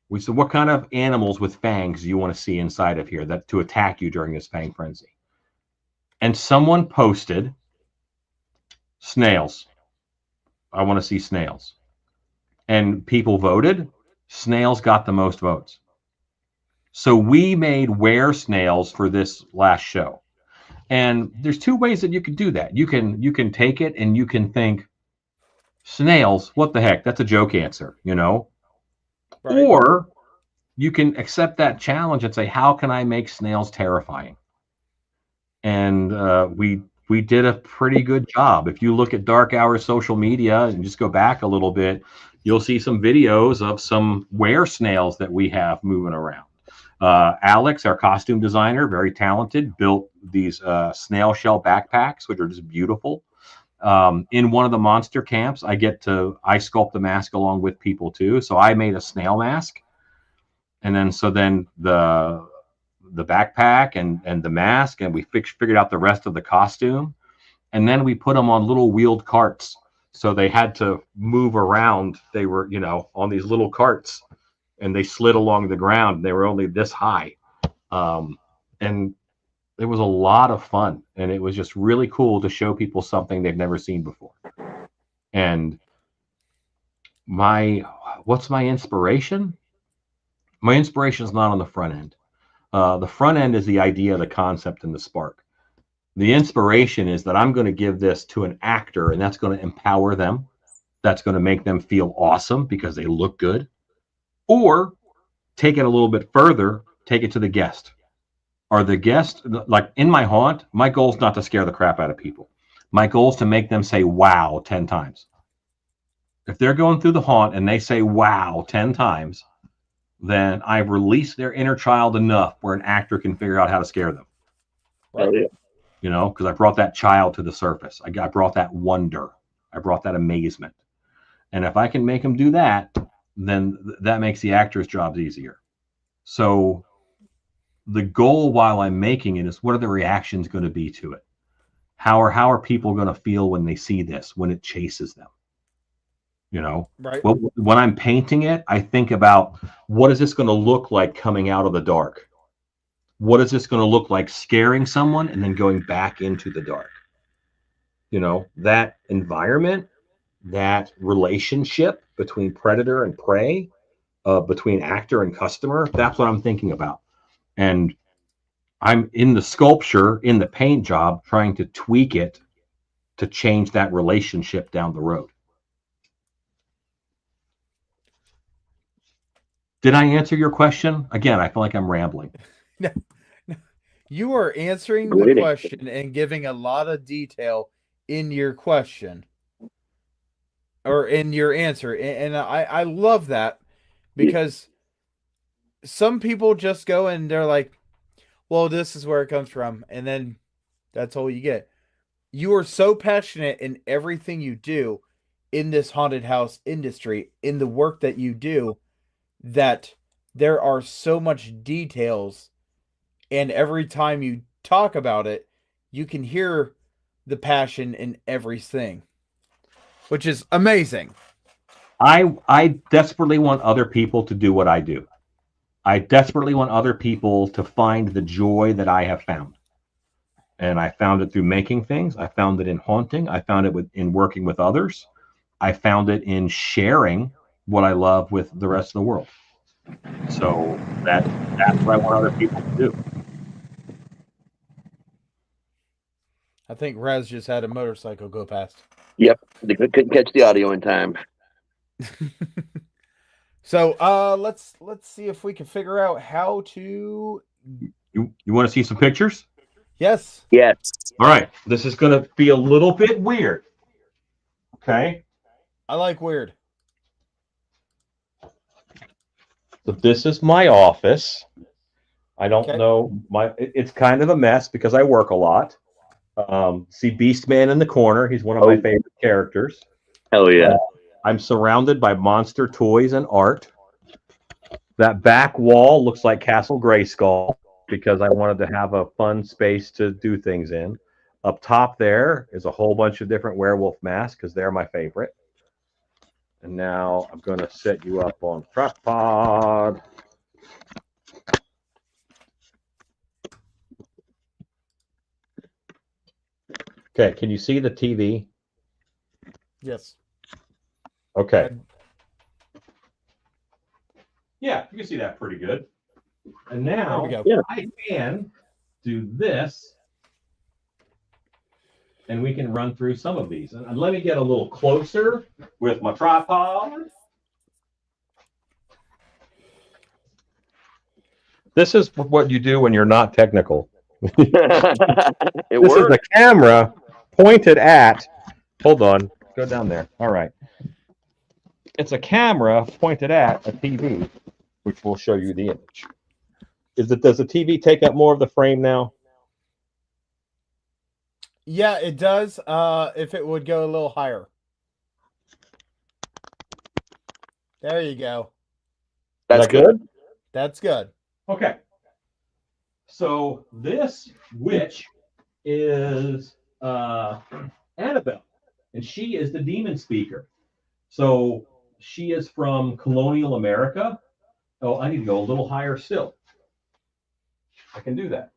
H: we said, what kind of animals with fangs do you want to see inside of here that to attack you during this Fang Frenzy? And someone posted snails. I want to see snails. And people voted. Snails got the most votes. So we made were snails for this last show. And there's two ways that you can do that. You can take it and you can think, snails, what the heck? That's a joke answer, Right. Or you can accept that challenge and say, how can I make snails terrifying? And we did a pretty good job. If you look at Dark Hours social media and just go back a little bit, you'll see some videos of some were snails that we have moving around. Alex, our costume designer, very talented, built these snail shell backpacks, which are just beautiful. In one of the monster camps, I sculpt the mask along with people too. So I made a snail mask. And then the backpack and the mask, and we figured out the rest of the costume. And then we put them on little wheeled carts. So they had to move around. They were, on these little carts, and they slid along the ground. They were only this high. And it was a lot of fun. And it was just really cool to show people something they've never seen before. And what's my inspiration? My inspiration is not on the front end. The front end is the idea, the concept, and the spark. The inspiration is that I'm going to give this to an actor, and that's going to empower them. That's going to make them feel awesome because they look good. Or take it a little bit further, take it to the guest. Are the guest, like in my haunt, my goal is not to scare the crap out of people. My goal is to make them say wow 10 times. If they're going through the haunt and they say wow 10 times, then I've released their inner child enough where an actor can figure out how to scare them.
I: Right.
H: Because I brought that child to the surface. I brought that wonder. I brought that amazement. And if I can make them do that, then that makes the actor's jobs easier. So the goal while I'm making it is, what are the reactions going to be to it? How are people going to feel when they see this, when it chases them?
A: Right.
H: Well, when I'm painting it, I think about, what is this going to look like coming out of the dark? What is this going to look like scaring someone and then going back into the dark? That environment, that relationship between predator and prey, between actor and customer, that's what I'm thinking about. And I'm in the sculpture, in the paint job, trying to tweak it to change that relationship down the road. Did I answer your question? Again, I feel like I'm rambling.
A: You are answering the question and giving a lot of detail in your question or in your answer. And I love that because some people just go and they're like, well, this is where it comes from. And then that's all you get. You are so passionate in everything you do in this haunted house industry, in the work that you do, that there are so much details. And every time you talk about it, you can hear the passion in everything, which is amazing.
H: I desperately want other people to do what I do. I desperately want other people to find the joy that I have found. And I found it through making things. I found it in haunting. I found it in working with others. I found it in sharing what I love with the rest of the world. So that's what I want other people to do.
A: I think Raz just had a motorcycle go past.
I: Yep, they couldn't catch the audio in time.
A: So let's see if we can figure out how to.
H: You want to see some pictures?
A: Yes.
I: Yes.
H: All right. This is going to be a little bit weird. Okay.
A: I like weird.
H: So this is my office. I don't know it's kind of a mess because I work a lot. See Beastman in the corner. He's one of my favorite characters.
I: Hell yeah.
H: I'm surrounded by monster toys and art. That back wall looks like Castle Grayskull because I wanted to have a fun space to do things in. Up top there is a whole bunch of different werewolf masks because they're my favorite. And now I'm going to set you up on tripod. Okay, can you see the TV?
A: Yes.
H: Okay. Yeah, you can see that pretty good. And now I can do this, and we can run through some of these. And let me get a little closer with my tripod. This is what you do when you're not technical. This is the camera pointed at. Hold on, go down there. All right. It's a camera pointed at a TV, which will show you the image. Does the TV take up more of the frame now?
A: Yeah, it does. If it would go a little higher. There you go.
H: That's good?
A: That's good.
H: Okay. So this witch is Annabelle, and she is the demon speaker. So she is from colonial America. Oh, I need to go a little higher still. I can do that.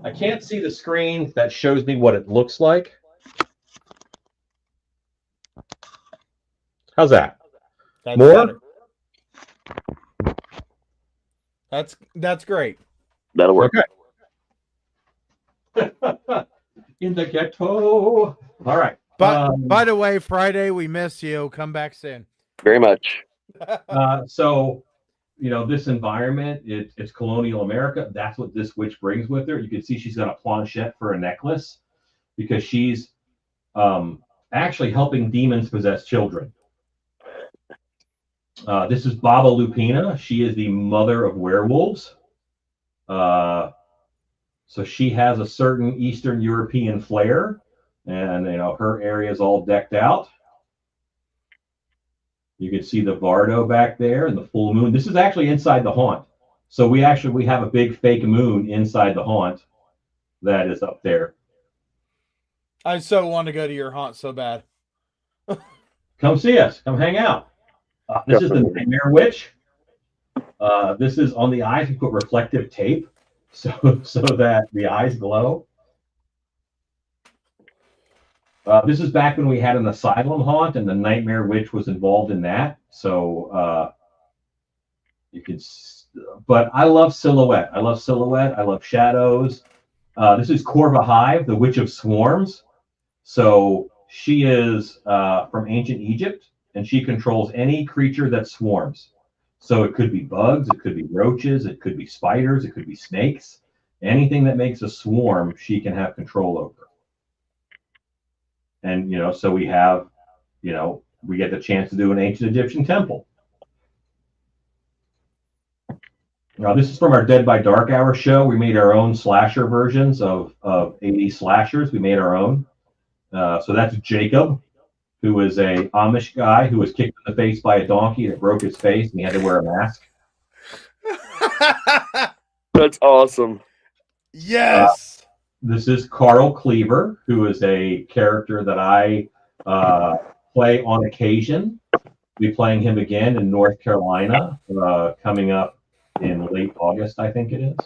H: I can't see the screen that shows me what it looks like. How's that?
A: That's
H: more?
A: Better. That's great.
I: That'll work.
H: Okay. In the ghetto. All right.
A: But by the way, Friday, we miss you. Come back soon.
I: Very much.
H: So, you know, this environment, it's colonial America. That's what this witch brings with her. You can see she's got a planchette for a necklace because she's actually helping demons possess children. This is Baba Lupina. She is the mother of werewolves. So she has a certain Eastern European flair, and you know her area is all decked out. You can see the Vardo back there and the full moon. This is actually inside the haunt. So we have a big fake moon inside the haunt that is up there.
A: I so want to go to your haunt so bad.
H: Come see us. Come hang out. This is the Nightmare Witch. This is on the eyes. We put reflective tape so that the eyes glow. This is back when we had an asylum haunt, and the Nightmare Witch was involved in that. So you could, but I love silhouette. I love silhouette. I love shadows. This is Corva Hive, the Witch of Swarms. So she is from ancient Egypt, and she controls any creature that swarms. So it could be bugs, it could be roaches, it could be spiders, it could be snakes. Anything that makes a swarm, she can have control over. And, so we have, we get the chance to do an ancient Egyptian temple. Now, this is from our Dead by Dark Hour show. We made our own slasher versions of 80 slashers. We made our own. So that's Jacob, who is a Amish guy who was kicked in the face by a donkey that broke his face, and he had to wear a mask.
I: That's awesome.
A: Yes.
H: This is Carl Cleaver, who is a character that I play on occasion. We'll be playing him again in North Carolina coming up in late August, I think it is.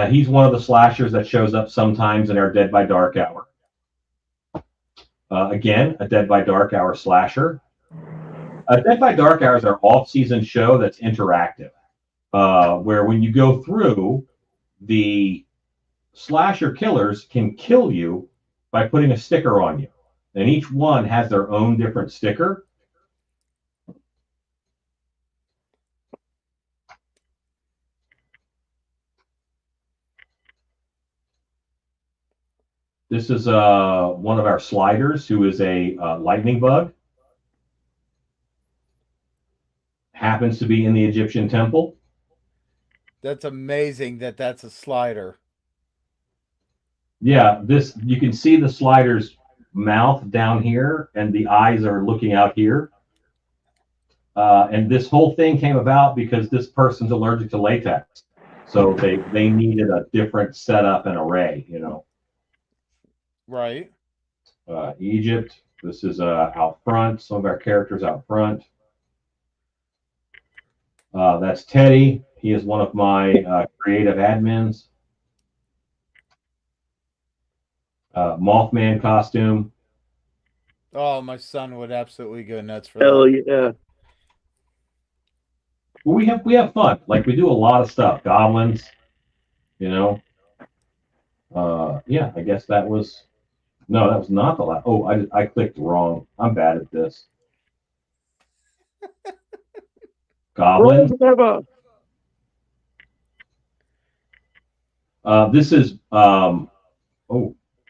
H: He's one of the slashers that shows up sometimes in our Dead by Dark Hour. Again, a Dead by Dark Hour slasher. Dead by Dark Hour is our off-season show that's interactive, where when you go through, the slasher killers can kill you by putting a sticker on you. And each one has their own different sticker. This is one of our sliders who is a lightning bug. Happens to be in the Egyptian temple.
A: That's amazing that that's a slider.
H: Yeah, you can see the slider's mouth down here, and the eyes are looking out here. And this whole thing came about because this person's allergic to latex. So they needed a different setup and array,
A: Right.
H: Egypt. This is out front. Some of our characters out front. That's Teddy. He is one of my creative admins. Mothman costume.
A: Oh, my son would absolutely go nuts for
I: Hell
A: that.
I: yeah.
H: Well, we have fun. Like, we do a lot of stuff. Goblins, Yeah, I guess that was. No, that was not the last. Oh, I clicked wrong. I'm bad at this. Goblins. This is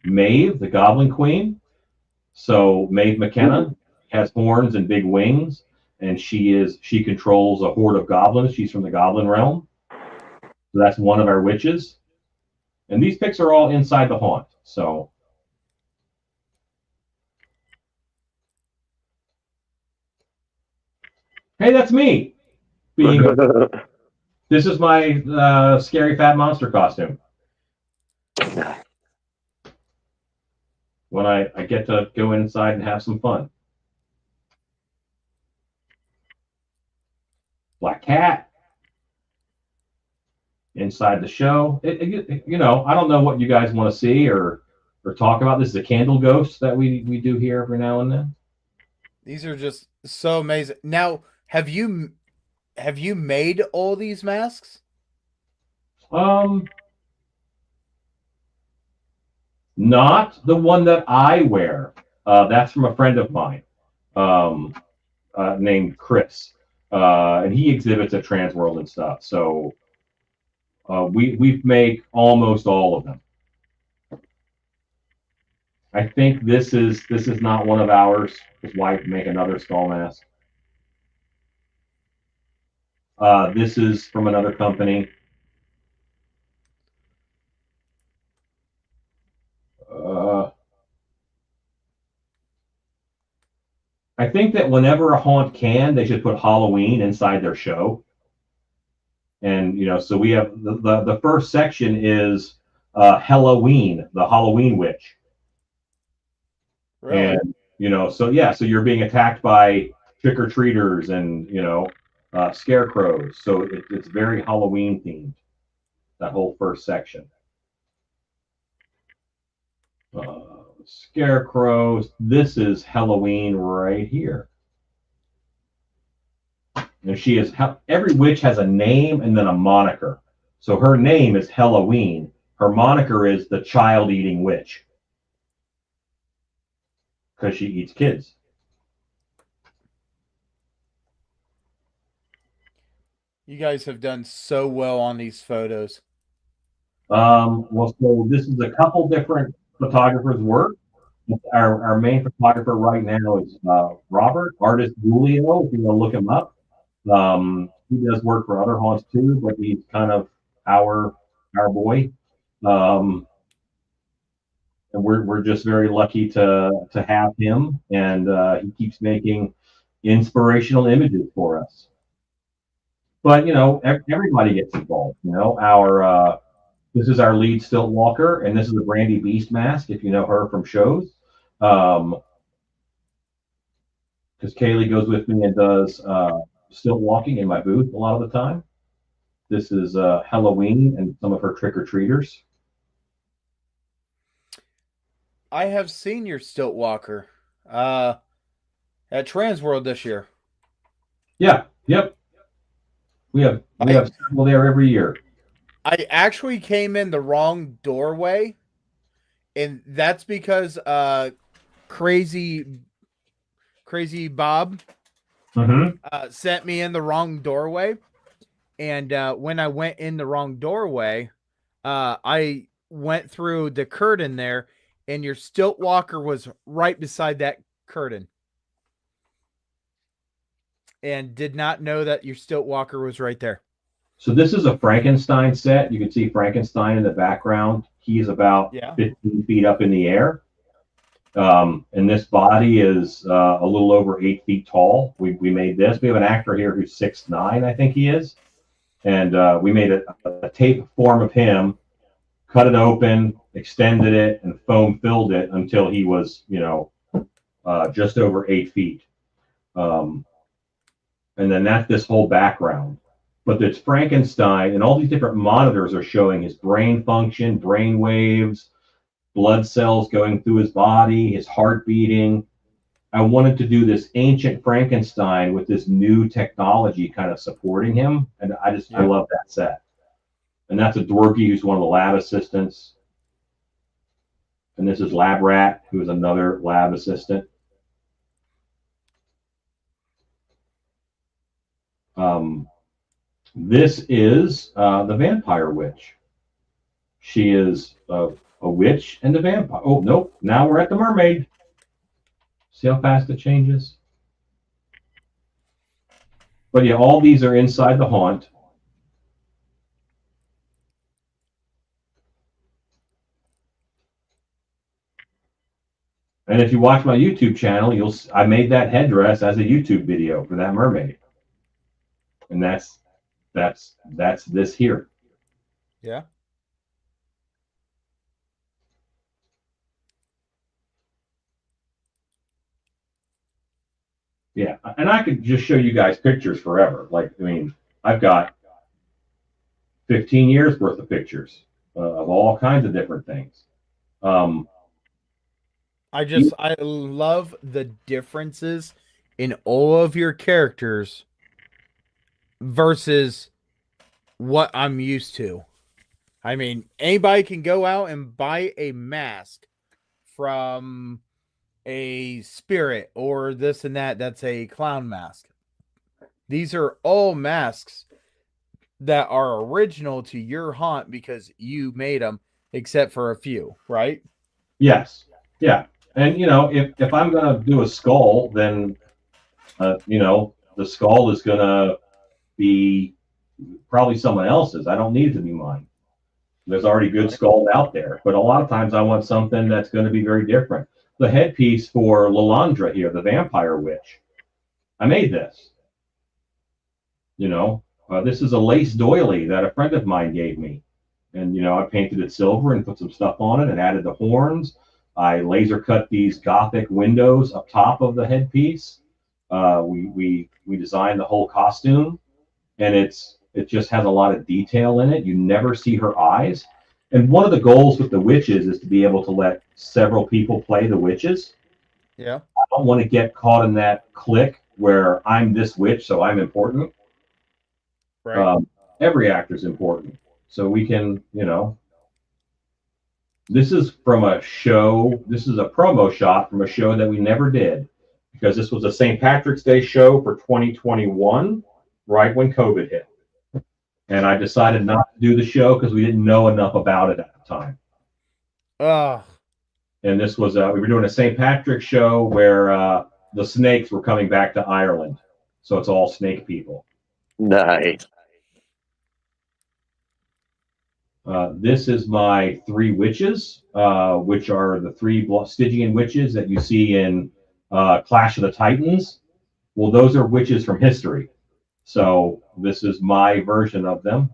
H: Maeve, the Goblin Queen. So Maeve McKenna has horns and big wings, and she controls a horde of goblins. She's from the Goblin realm. So that's one of our witches. And these pics are all inside the haunt. So hey, that's me. This is my scary fat monster costume. When I get to go inside and have some fun. Black cat. Inside the show. I don't know what you guys want to see or talk about. This is a candle ghost that we do here every now and then.
A: These are just so amazing. Now, have you made all these masks?
H: Not the one that I wear. That's from a friend of mine named Chris. And he exhibits at Transworld and stuff. So we make almost all of them. I think this is not one of ours. His wife make another skull mask. This is from another company. I think that whenever a haunt can, they should put Halloween inside their show. And, so we have the first section is Halloween, the Halloween witch.
A: Really?
H: And, so you're being attacked by trick-or-treaters and, scarecrows. So it's very Halloween themed, that whole first section. Scarecrows. This is Halloween right here. And every witch has a name and then a moniker. So her name is Halloween. Her moniker is the child-eating witch. Because she eats kids.
A: You guys have done so well on these photos.
H: Well, so this is a couple different photographers' work. Our main photographer right now is Robert, artist Julio, if you want to look him up. He does work for other haunts too, but he's kind of our boy. And we're just very lucky to have him, and he keeps making inspirational images for us. But everybody gets involved. Our this is our lead stilt walker, and this is the Brandy Beast mask, if you know her from shows. Because Kaylee goes with me and does stilt walking in my booth a lot of the time. This is Halloween and some of her trick-or-treaters.
A: I have seen your stilt walker at Transworld this year.
H: Yeah, yep. We have several there every year.
A: I actually came in the wrong doorway, and that's because Crazy Bob sent me in the wrong doorway. And when I went in the wrong doorway, I went through the curtain there, and your stilt walker was right beside that curtain. And did not know that your stilt walker was right there.
H: So this is a Frankenstein set. You can see Frankenstein in the background. He's about 15 feet up in the air. And this body is a little over 8 feet tall. We made this. We have an actor here who's 6'9", I think he is. And we made a tape form of him, cut it open, extended it, and foam filled it until he was, just over 8 feet. And then that's this whole background. But it's Frankenstein, and all these different monitors are showing his brain function, brain waves, blood cells going through his body, his heart beating. I wanted to do this ancient Frankenstein with this new technology kind of supporting him, and I love that set. And that's a Dworky, who's one of the lab assistants. And this is Lab Rat, who is another lab assistant. This is the Vampire Witch. She is a witch and a vampire. Oh, nope. Now we're at the mermaid. See how fast it changes? But yeah, all these are inside the haunt. And if you watch my YouTube channel, I made that headdress as a YouTube video for that mermaid. And that's this here.
A: Yeah.
H: Yeah, and I could just show you guys pictures forever. I've got 15 years worth of pictures of all kinds of different things.
A: I love the differences in all of your characters versus what I'm used to. I mean, anybody can go out and buy a mask from a spirit or this and that. That's a clown mask. These are all masks that are original to your haunt because you made them, except for a few, right?
H: Yes. Yeah. And, if I'm going to do a skull, then, the skull is going to be probably someone else's. I don't need it to be mine. There's already good skulls out there. But a lot of times I want something that's going to be very different. The headpiece for Lalandra here, the Vampire Witch, I made this. This is a lace doily that a friend of mine gave me. And, I painted it silver and put some stuff on it and added the horns. I laser cut these Gothic windows up top of the headpiece. We designed the whole costume, and it just has a lot of detail in it. You never see her eyes. And one of the goals with the witches is to be able to let several people play the witches.
A: Yeah.
H: I don't want to get caught in that clique where I'm this witch, so I'm important.
A: Right.
H: Every actor's important. So we can, this is from a show. This is a promo shot from a show that we never did because this was a St. Patrick's Day show for 2021, right when COVID hit. and I decided not to do the show because we didn't know enough about it at the time. And this was we were doing a St. Patrick's show where the snakes were coming back to Ireland, so it's all snake people.
I: Nice.
H: This is my 3 witches, which are the 3 Stygian witches that you see in Clash of the Titans. Well, those are witches from history. So this is my version of them.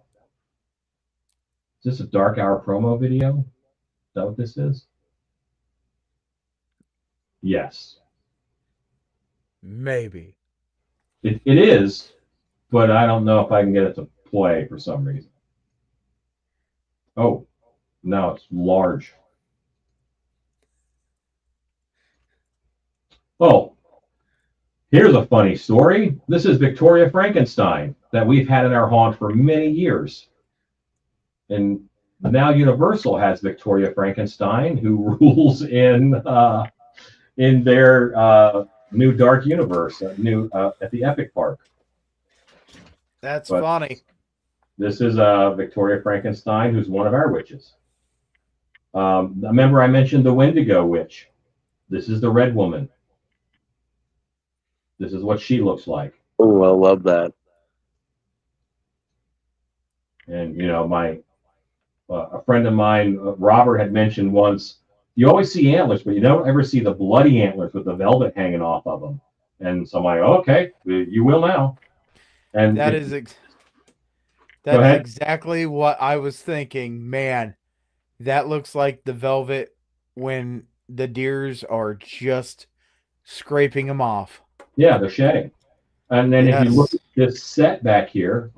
H: Is this a Dark Hour promo video? Is that what this is? Yes.
A: Maybe.
H: It is, but I don't know if I can get it to play for some reason. Oh, no, it's large. Oh, here's a funny story. This is Victoria Frankenstein that we've had in our haunt for many years. And now Universal has Victoria Frankenstein, who rules in their new Dark Universe, at the Epic Park.
A: That's funny.
H: This is Victoria Frankenstein, who's one of our witches. Remember I mentioned the Wendigo witch. This is the Red Woman. This is what she looks like.
I: Oh, I love that.
H: And, you know, a friend of mine, Robert, had mentioned once, you always see antlers, but you don't ever see the bloody antlers with the velvet hanging off of them. And so I'm like, okay, you will now. And
A: that is exactly what I was thinking. Man, that looks like the velvet when the deers are just scraping them off.
H: Yeah, they're shedding. And then if you look at this set back here,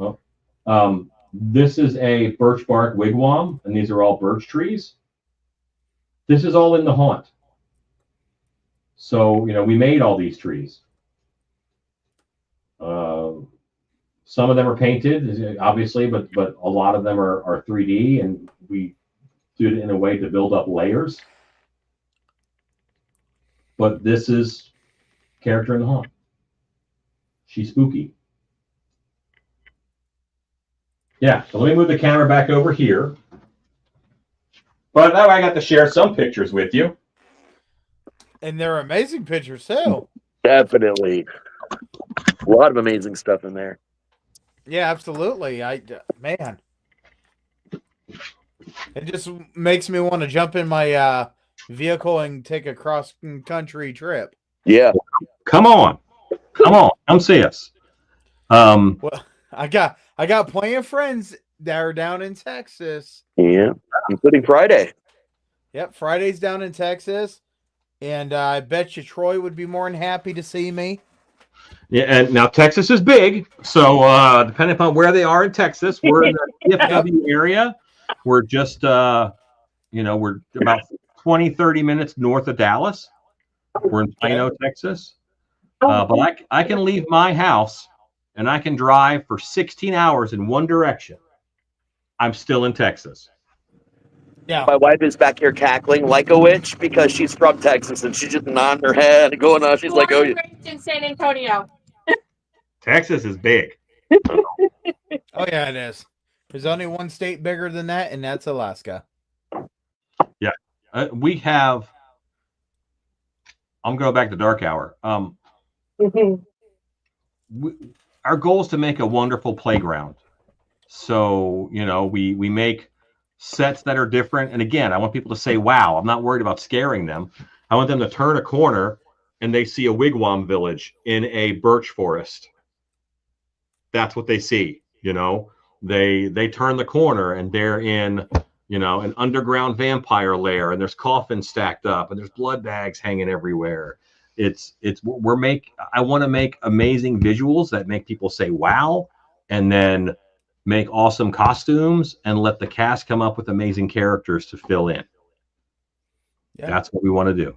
H: this is a birch bark wigwam, and these are all birch trees. This is all in the haunt. So, you know, we made all these trees. Some of them are painted, obviously, but a lot of them are 3D, and we do it in a way to build up layers. But this is character in the haunt. She's spooky. Yeah, so let me move the camera back over here. But that way I got to share some pictures with you.
A: And they're amazing pictures, too.
I: Definitely. A lot of amazing stuff in there.
A: Yeah, absolutely. Man. It just makes me want to jump in my vehicle and take a cross-country trip.
I: Yeah.
H: Come on. Come see us.
A: Well, I got plenty of friends that are down in Texas.
I: Yeah, including Friday.
A: Yep, Friday's down in Texas. And I bet you Troy would be more than happy to see me.
H: Yeah, and now Texas is big, so depending upon where they are in Texas, we're in the DFW area. We're just, we're about 20, 30 minutes north of Dallas. We're in Plano, Texas. But I can leave my house and I can drive for 16 hours in one direction. I'm still in Texas.
A: Yeah.
I: My wife is back here cackling like a witch because she's from Texas and she's just nodding her head and going on. She's like, "Oh, yeah."
D: In San Antonio.
H: Texas is big.
A: Oh yeah, it is. There's only one state bigger than that, and that's Alaska.
H: Yeah, we have. I'm going back to Dark Hour. Our goal is to make a wonderful playground. So we make sets that are different. And again, I want people to say, "Wow!" I'm not worried about scaring them. I want them to turn a corner and they see a wigwam village in a birch forest. That's what they see. They turn the corner and they're in, an underground vampire lair, and there's coffins stacked up and there's blood bags hanging everywhere. I want to make amazing visuals that make people say, "Wow," and then make awesome costumes and let the cast come up with amazing characters to fill in. Yeah. That's what we want to do.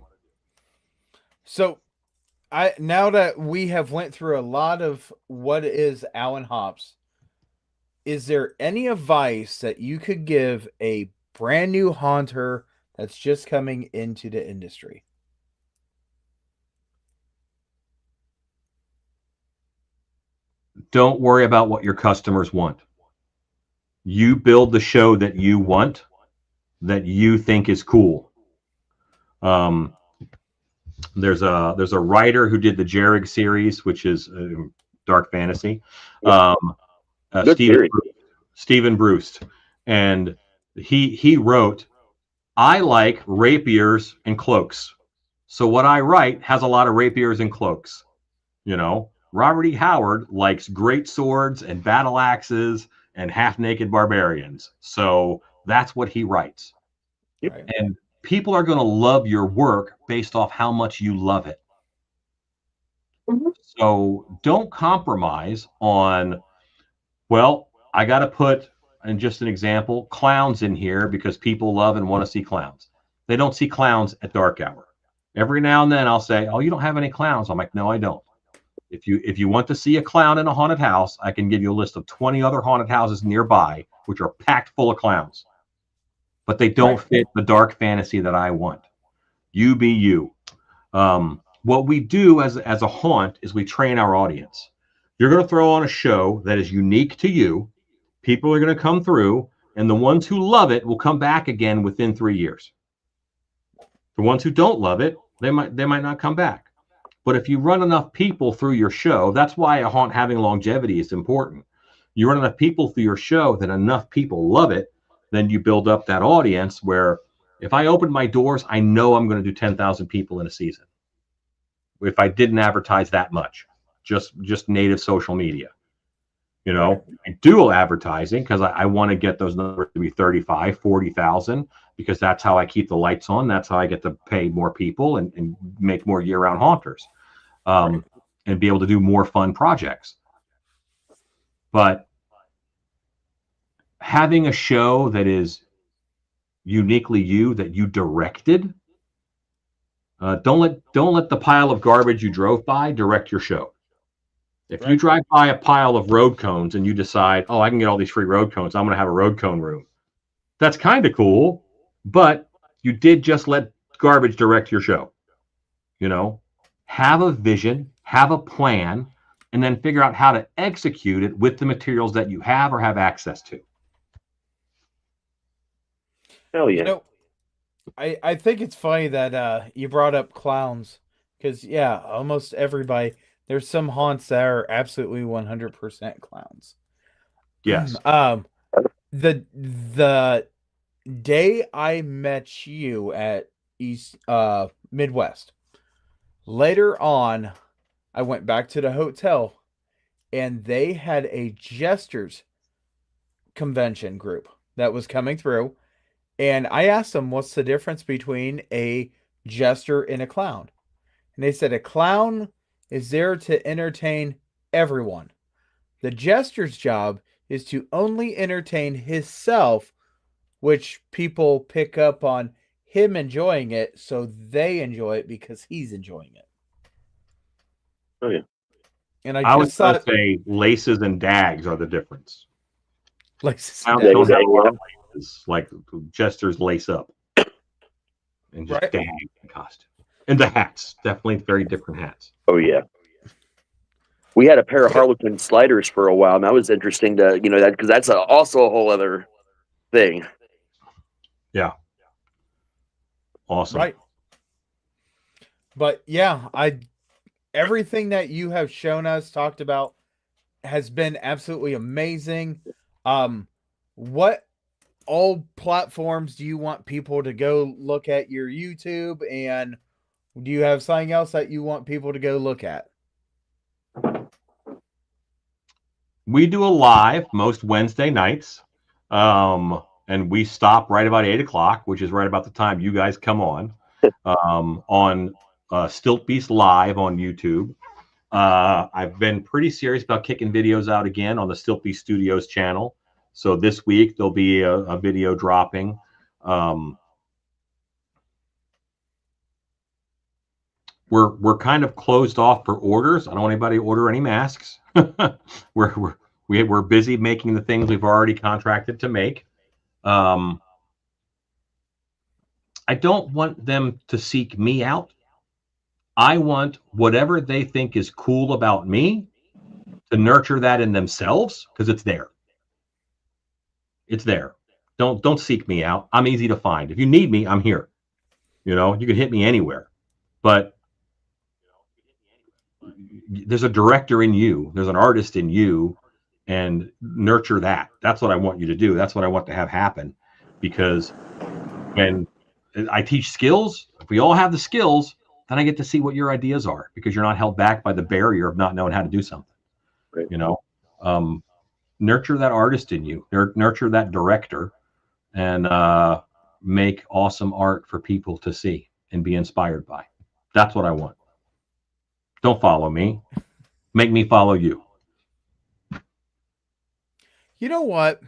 A: So now that we have went through a lot of what is Alan Hops, is there any advice that you could give a brand new haunter that's just coming into the industry?
H: Don't worry about what your customers want. You build the show that you want, that you think is cool. There's a writer who did the Jared series, which is dark fantasy. Stephen Bruce, and he wrote, I like rapiers and cloaks, so what I write has a lot of rapiers and cloaks. You know, Robert E. Howard likes great swords and battle axes and half-naked barbarians, so that's what he writes.
I: Yep.
H: And people are going to love your work based off how much you love it. So don't compromise on, well, I got to put, and just an example, clowns in here because people love and want to see clowns. They don't see clowns at dark hour. Every now and then I'll say, oh, you don't have any clowns. I'm like, no, I don't. If you want to see a clown in a haunted house, I can give you a list of 20 other haunted houses nearby, which are packed full of clowns. But they don't fit the dark fantasy that I want. You be you. What we do as a haunt is we train our audience. You're going to throw on a show that is unique to you. People are going to come through, and the ones who love it will come back again within 3 years. The ones who don't love it, they might not come back. But if you run enough people through your show, that's why a haunt having longevity is important. You run enough people through your show that enough people love it, then you build up that audience where if I open my doors, I know I'm going to do 10,000 people in a season. If I didn't advertise that much, just native social media. You know, I do advertising because I want to get those numbers to be 35, 40,000, because that's how I keep the lights on. That's how I get to pay more people and make more year-round haunters, and be able to do more fun projects. But having a show that is uniquely you, that you directed, don't let the pile of garbage you drove by direct your show. If you drive by a pile of road cones and you decide, oh, I can get all these free road cones, I'm going to have a road cone room. That's kind of cool, but you did just let garbage direct your show. You know, have a vision, have a plan, and then figure out how to execute it with the materials that you have or have access to.
I: Hell yeah.
A: You know, I think it's funny that you brought up clowns, because yeah, almost everybody, there's some haunts that are absolutely 100% clowns.
H: Yes.
A: The day I met you at Midwest, later on, I went back to the hotel, and they had a jesters convention group that was coming through. And I asked them, what's the difference between a jester and a clown? And they said a clown is there to entertain everyone. The jester's job is to only entertain himself, which people pick up on him enjoying it, so they enjoy it because he's enjoying it.
I: Oh yeah.
A: And
H: I was going to say laces and dags are the difference.
A: Laces
H: and
A: dags.
H: Laces, like jesters lace up and just dag in costume. And the hats, definitely very different hats.
I: Oh yeah. We had a pair of Harlequin sliders for a while, and that was interesting to, you know, that because that's also a whole other thing.
H: Yeah. Awesome.
A: Right. But yeah, everything that you have shown us, talked about, has been absolutely amazing. What all platforms do you want people to go look at your YouTube, and do you have something else that you want people to go look at?
H: We do a live most Wednesday nights, and we stop right about 8 o'clock, which is right about the time you guys come on StiltBeast Live on YouTube. I've been pretty serious about kicking videos out again on the StiltbeastStudios channel. So this week there'll be a video dropping. We're kind of closed off for orders. I don't want anybody to order any masks. We're busy making the things we've already contracted to make. I don't want them to seek me out. I want whatever they think is cool about me to nurture that in themselves, because it's there. It's there. Don't seek me out. I'm easy to find. If you need me, I'm here. You know, you can hit me anywhere. But there's a director in you, there's an artist in you, and nurture that. That's what I want you to do. That's what I want to have happen. Because when I teach skills, if we all have the skills, then I get to see what your ideas are, because you're not held back by the barrier of not knowing how to do something.
I: Right.
H: You know, nurture that artist in you, nurture that director, and make awesome art for people to see and be inspired by. That's what I want. Don't follow me. Make me follow you.
A: You know what?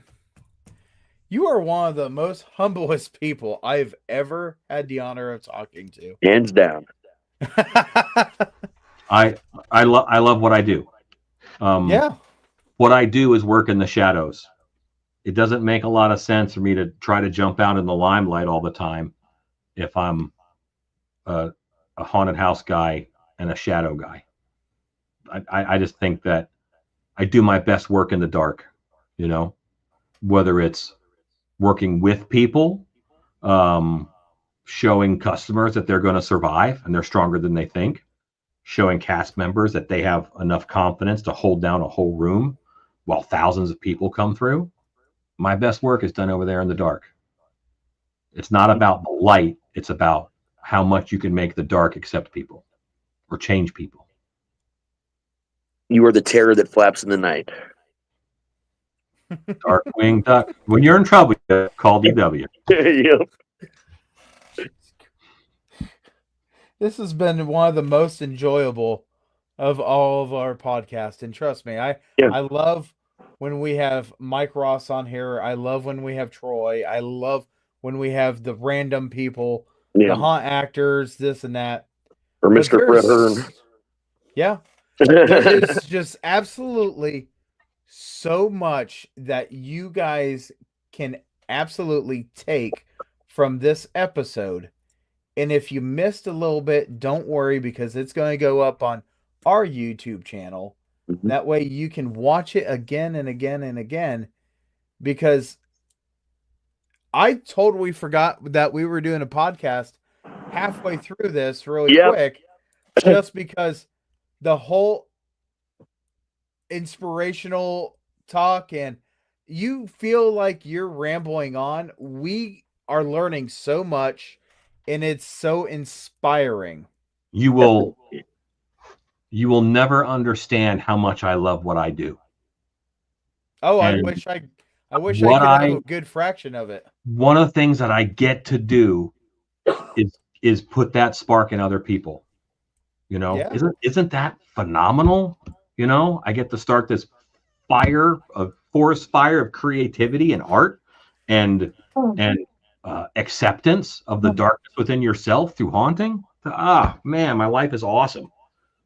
A: You are one of the most humblest people I've ever had the honor of talking to.
I: Hands down.
H: I love what I do.
A: Yeah.
H: What I do is work in the shadows. It doesn't make a lot of sense for me to try to jump out in the limelight all the time if I'm a haunted house guy and a shadow guy. I just think that I do my best work in the dark, you know, whether it's working with people, showing customers that they're going to survive and they're stronger than they think, showing cast members that they have enough confidence to hold down a whole room while thousands of people come through. My best work is done over there in the dark. It's not about the light. It's about how much you can make the dark accept people or change people.
I: You are the terror that flaps in the night.
H: Darkwing Duck. When you're in trouble, call DW.
I: Yep.
A: This has been one of the most enjoyable of all of our podcasts, and trust me, I love when we have Mike Ross on here. I love when we have Troy. I love when we have the random people, the haunt actors, this and that.
I: Or Mr. Fred Hearn.
A: Yeah. There is just absolutely so much that you guys can absolutely take from this episode. And if you missed a little bit, don't worry, because it's going to go up on our YouTube channel.
I: Mm-hmm.
A: That way you can watch it again and again and again, because I totally forgot that we were doing a podcast halfway through this really quick, just because the whole inspirational talk and you feel like you're rambling on. We are learning so much, and it's so inspiring.
H: You will never understand how much I love what I do.
A: Oh,
H: and
A: I wish I could have a good fraction of it.
H: One of the things that I get to do is put that spark in other people. You know, isn't that phenomenal? You know, I get to start this forest fire of creativity and art and acceptance of the darkness within yourself through haunting. Ah, man, my life is awesome.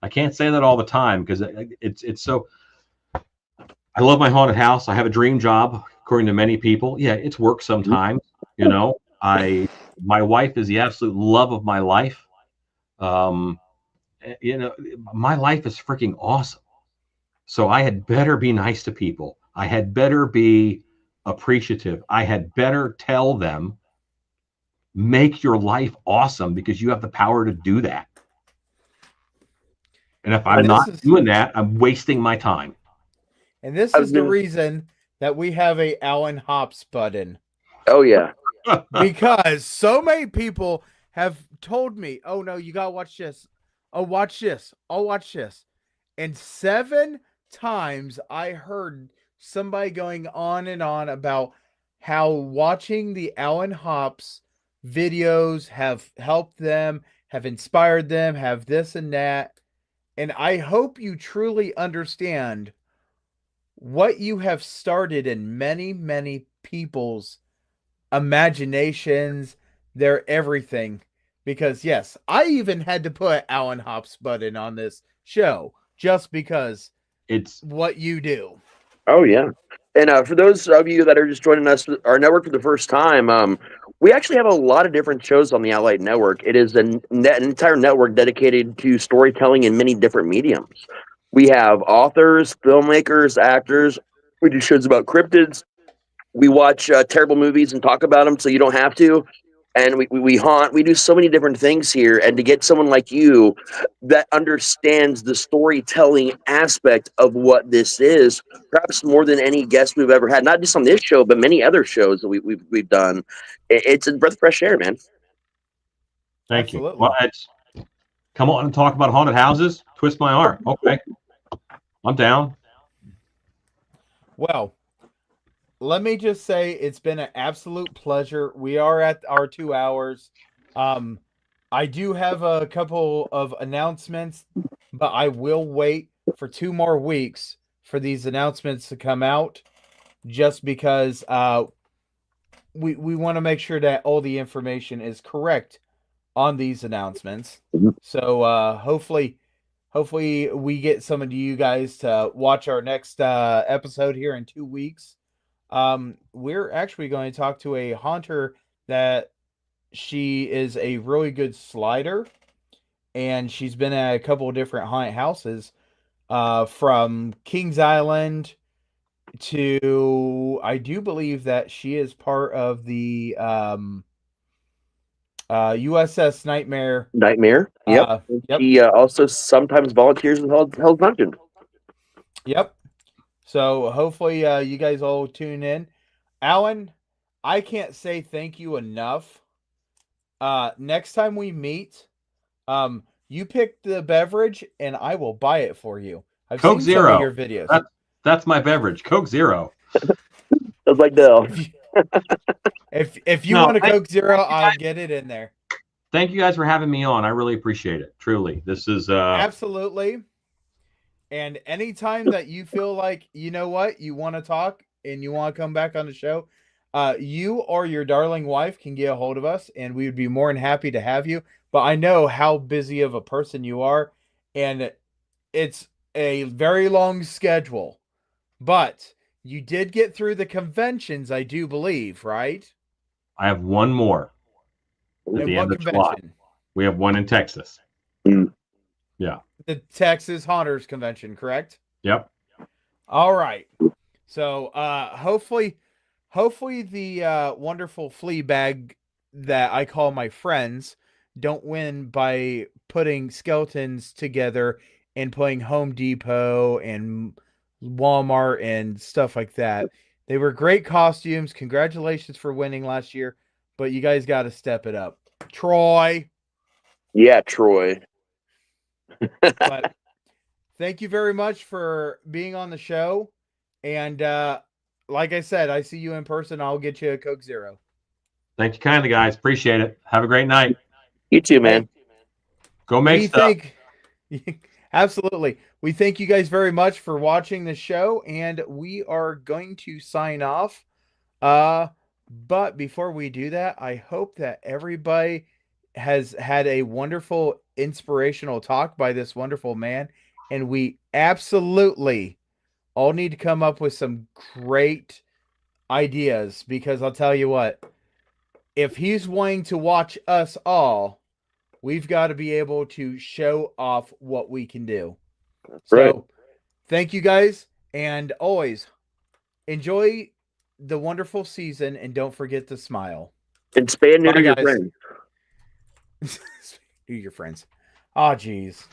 H: I can't say that all the time because it's so. I love my haunted house. I have a dream job, according to many people. Yeah, it's work sometimes. You know, my wife is the absolute love of my life. You know, my life is freaking awesome. So I had better be nice to people. I had better be appreciative. I had better tell them, make your life awesome, because you have the power to do that. And if I'm not doing that, I'm wasting my time.
A: And this is the reason that we have a Alan Hops button.
I: Oh, yeah.
A: Because so many people have told me, oh, no, you got to watch this. Oh, watch this. I'll watch this. And 7 times I heard somebody going on and on about how watching the Alan Hops videos have helped them, have inspired them, have this and that. And I hope you truly understand what you have started in many, many people's imaginations, their everything. Because, yes, I even had to put Alan Hops button on this show just because
H: it's
A: what you do.
I: Oh, yeah. And for those of you that are just joining us, our network for the first time, we actually have a lot of different shows on the Outlight Network. It is an entire network dedicated to storytelling in many different mediums. We have authors, filmmakers, actors. We do shows about cryptids, We watch terrible movies and talk about them so you don't have to. And we haunt. We do so many different things here. And to get someone like you that understands the storytelling aspect of what this is, perhaps more than any guest we've ever had, not just on this show, but many other shows that we've done, it's a breath of fresh air, man.
H: Thank
A: Absolutely.
H: you. Well, come on and talk about haunted houses. Twist my arm. Okay, I'm down.
A: Well, let me just say it's been an absolute pleasure. We are at our 2 hours. I do have a couple of announcements, but I will wait for 2 more weeks for these announcements to come out, just because we want to make sure that all the information is correct on these announcements. So hopefully we get some of you guys to watch our next episode here in 2 weeks. We're actually going to talk to a haunter that she is a really good slider, and she's been at a couple of different haunted houses, from Kings Island to, I do believe that she is part of the USS Nightmare.
I: Yep.
A: Yep.
I: He also sometimes volunteers with Hell's Dungeon.
A: Yep. So hopefully you guys all tune in. Alan, I can't say thank you enough. Next time we meet, you pick the beverage and I will buy it for you. I've
H: Coke
A: seen
H: Zero.
A: some of your videos.
H: That's my beverage. Coke Zero.
I: That's like no.
A: If you want a Coke Zero, I'll get it in there.
H: Thank you guys for having me on. I really appreciate it. Truly. This is
A: Absolutely. And anytime that you feel like, you know what, you want to talk and you want to come back on the show, you or your darling wife can get a hold of us, and we would be more than happy to have you. But I know how busy of a person you are, and it's a very long schedule. But you did get through the conventions, I do believe, right?
H: I have one more at
A: And
H: the
A: what
H: end of
A: convention?
H: July. We have one in Texas. Yeah.
A: The Texas Haunters Convention, correct?
H: Yep.
A: All right. So hopefully the wonderful flea bag that I call my friends don't win by putting skeletons together and playing Home Depot and Walmart and stuff like that. They were great costumes. Congratulations for winning last year, but you guys got to step it up. Troy.
I: Yeah, Troy.
A: But thank you very much for being on the show. And like I said, I see you in person. I'll get you a Coke Zero.
H: Thank you kindly, guys. Appreciate it. Have a great night.
I: You too, man.
H: Go make stuff.
A: Absolutely. We thank you guys very much for watching the show, and we are going to sign off. But before we do that, I hope that everybody has had a wonderful, inspirational talk by this wonderful man, and we absolutely all need to come up with some great ideas, because I'll tell you what, if he's wanting to watch us all, we've got to be able to show off what we can do. So thank you guys, and always enjoy the wonderful season, and don't forget to smile.
I: And spay and neuter your friends.
A: Do your friends. Oh, geez.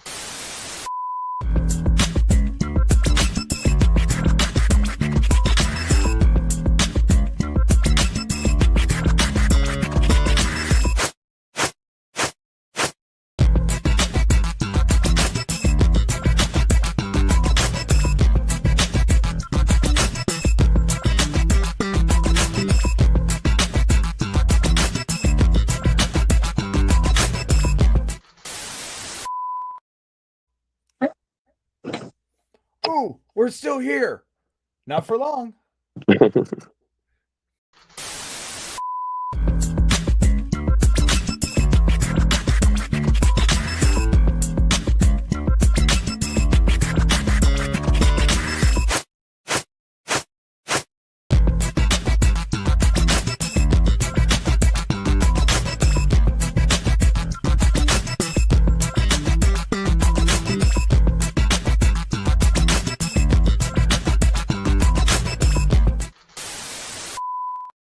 A: Ooh, we're still here. Not for long.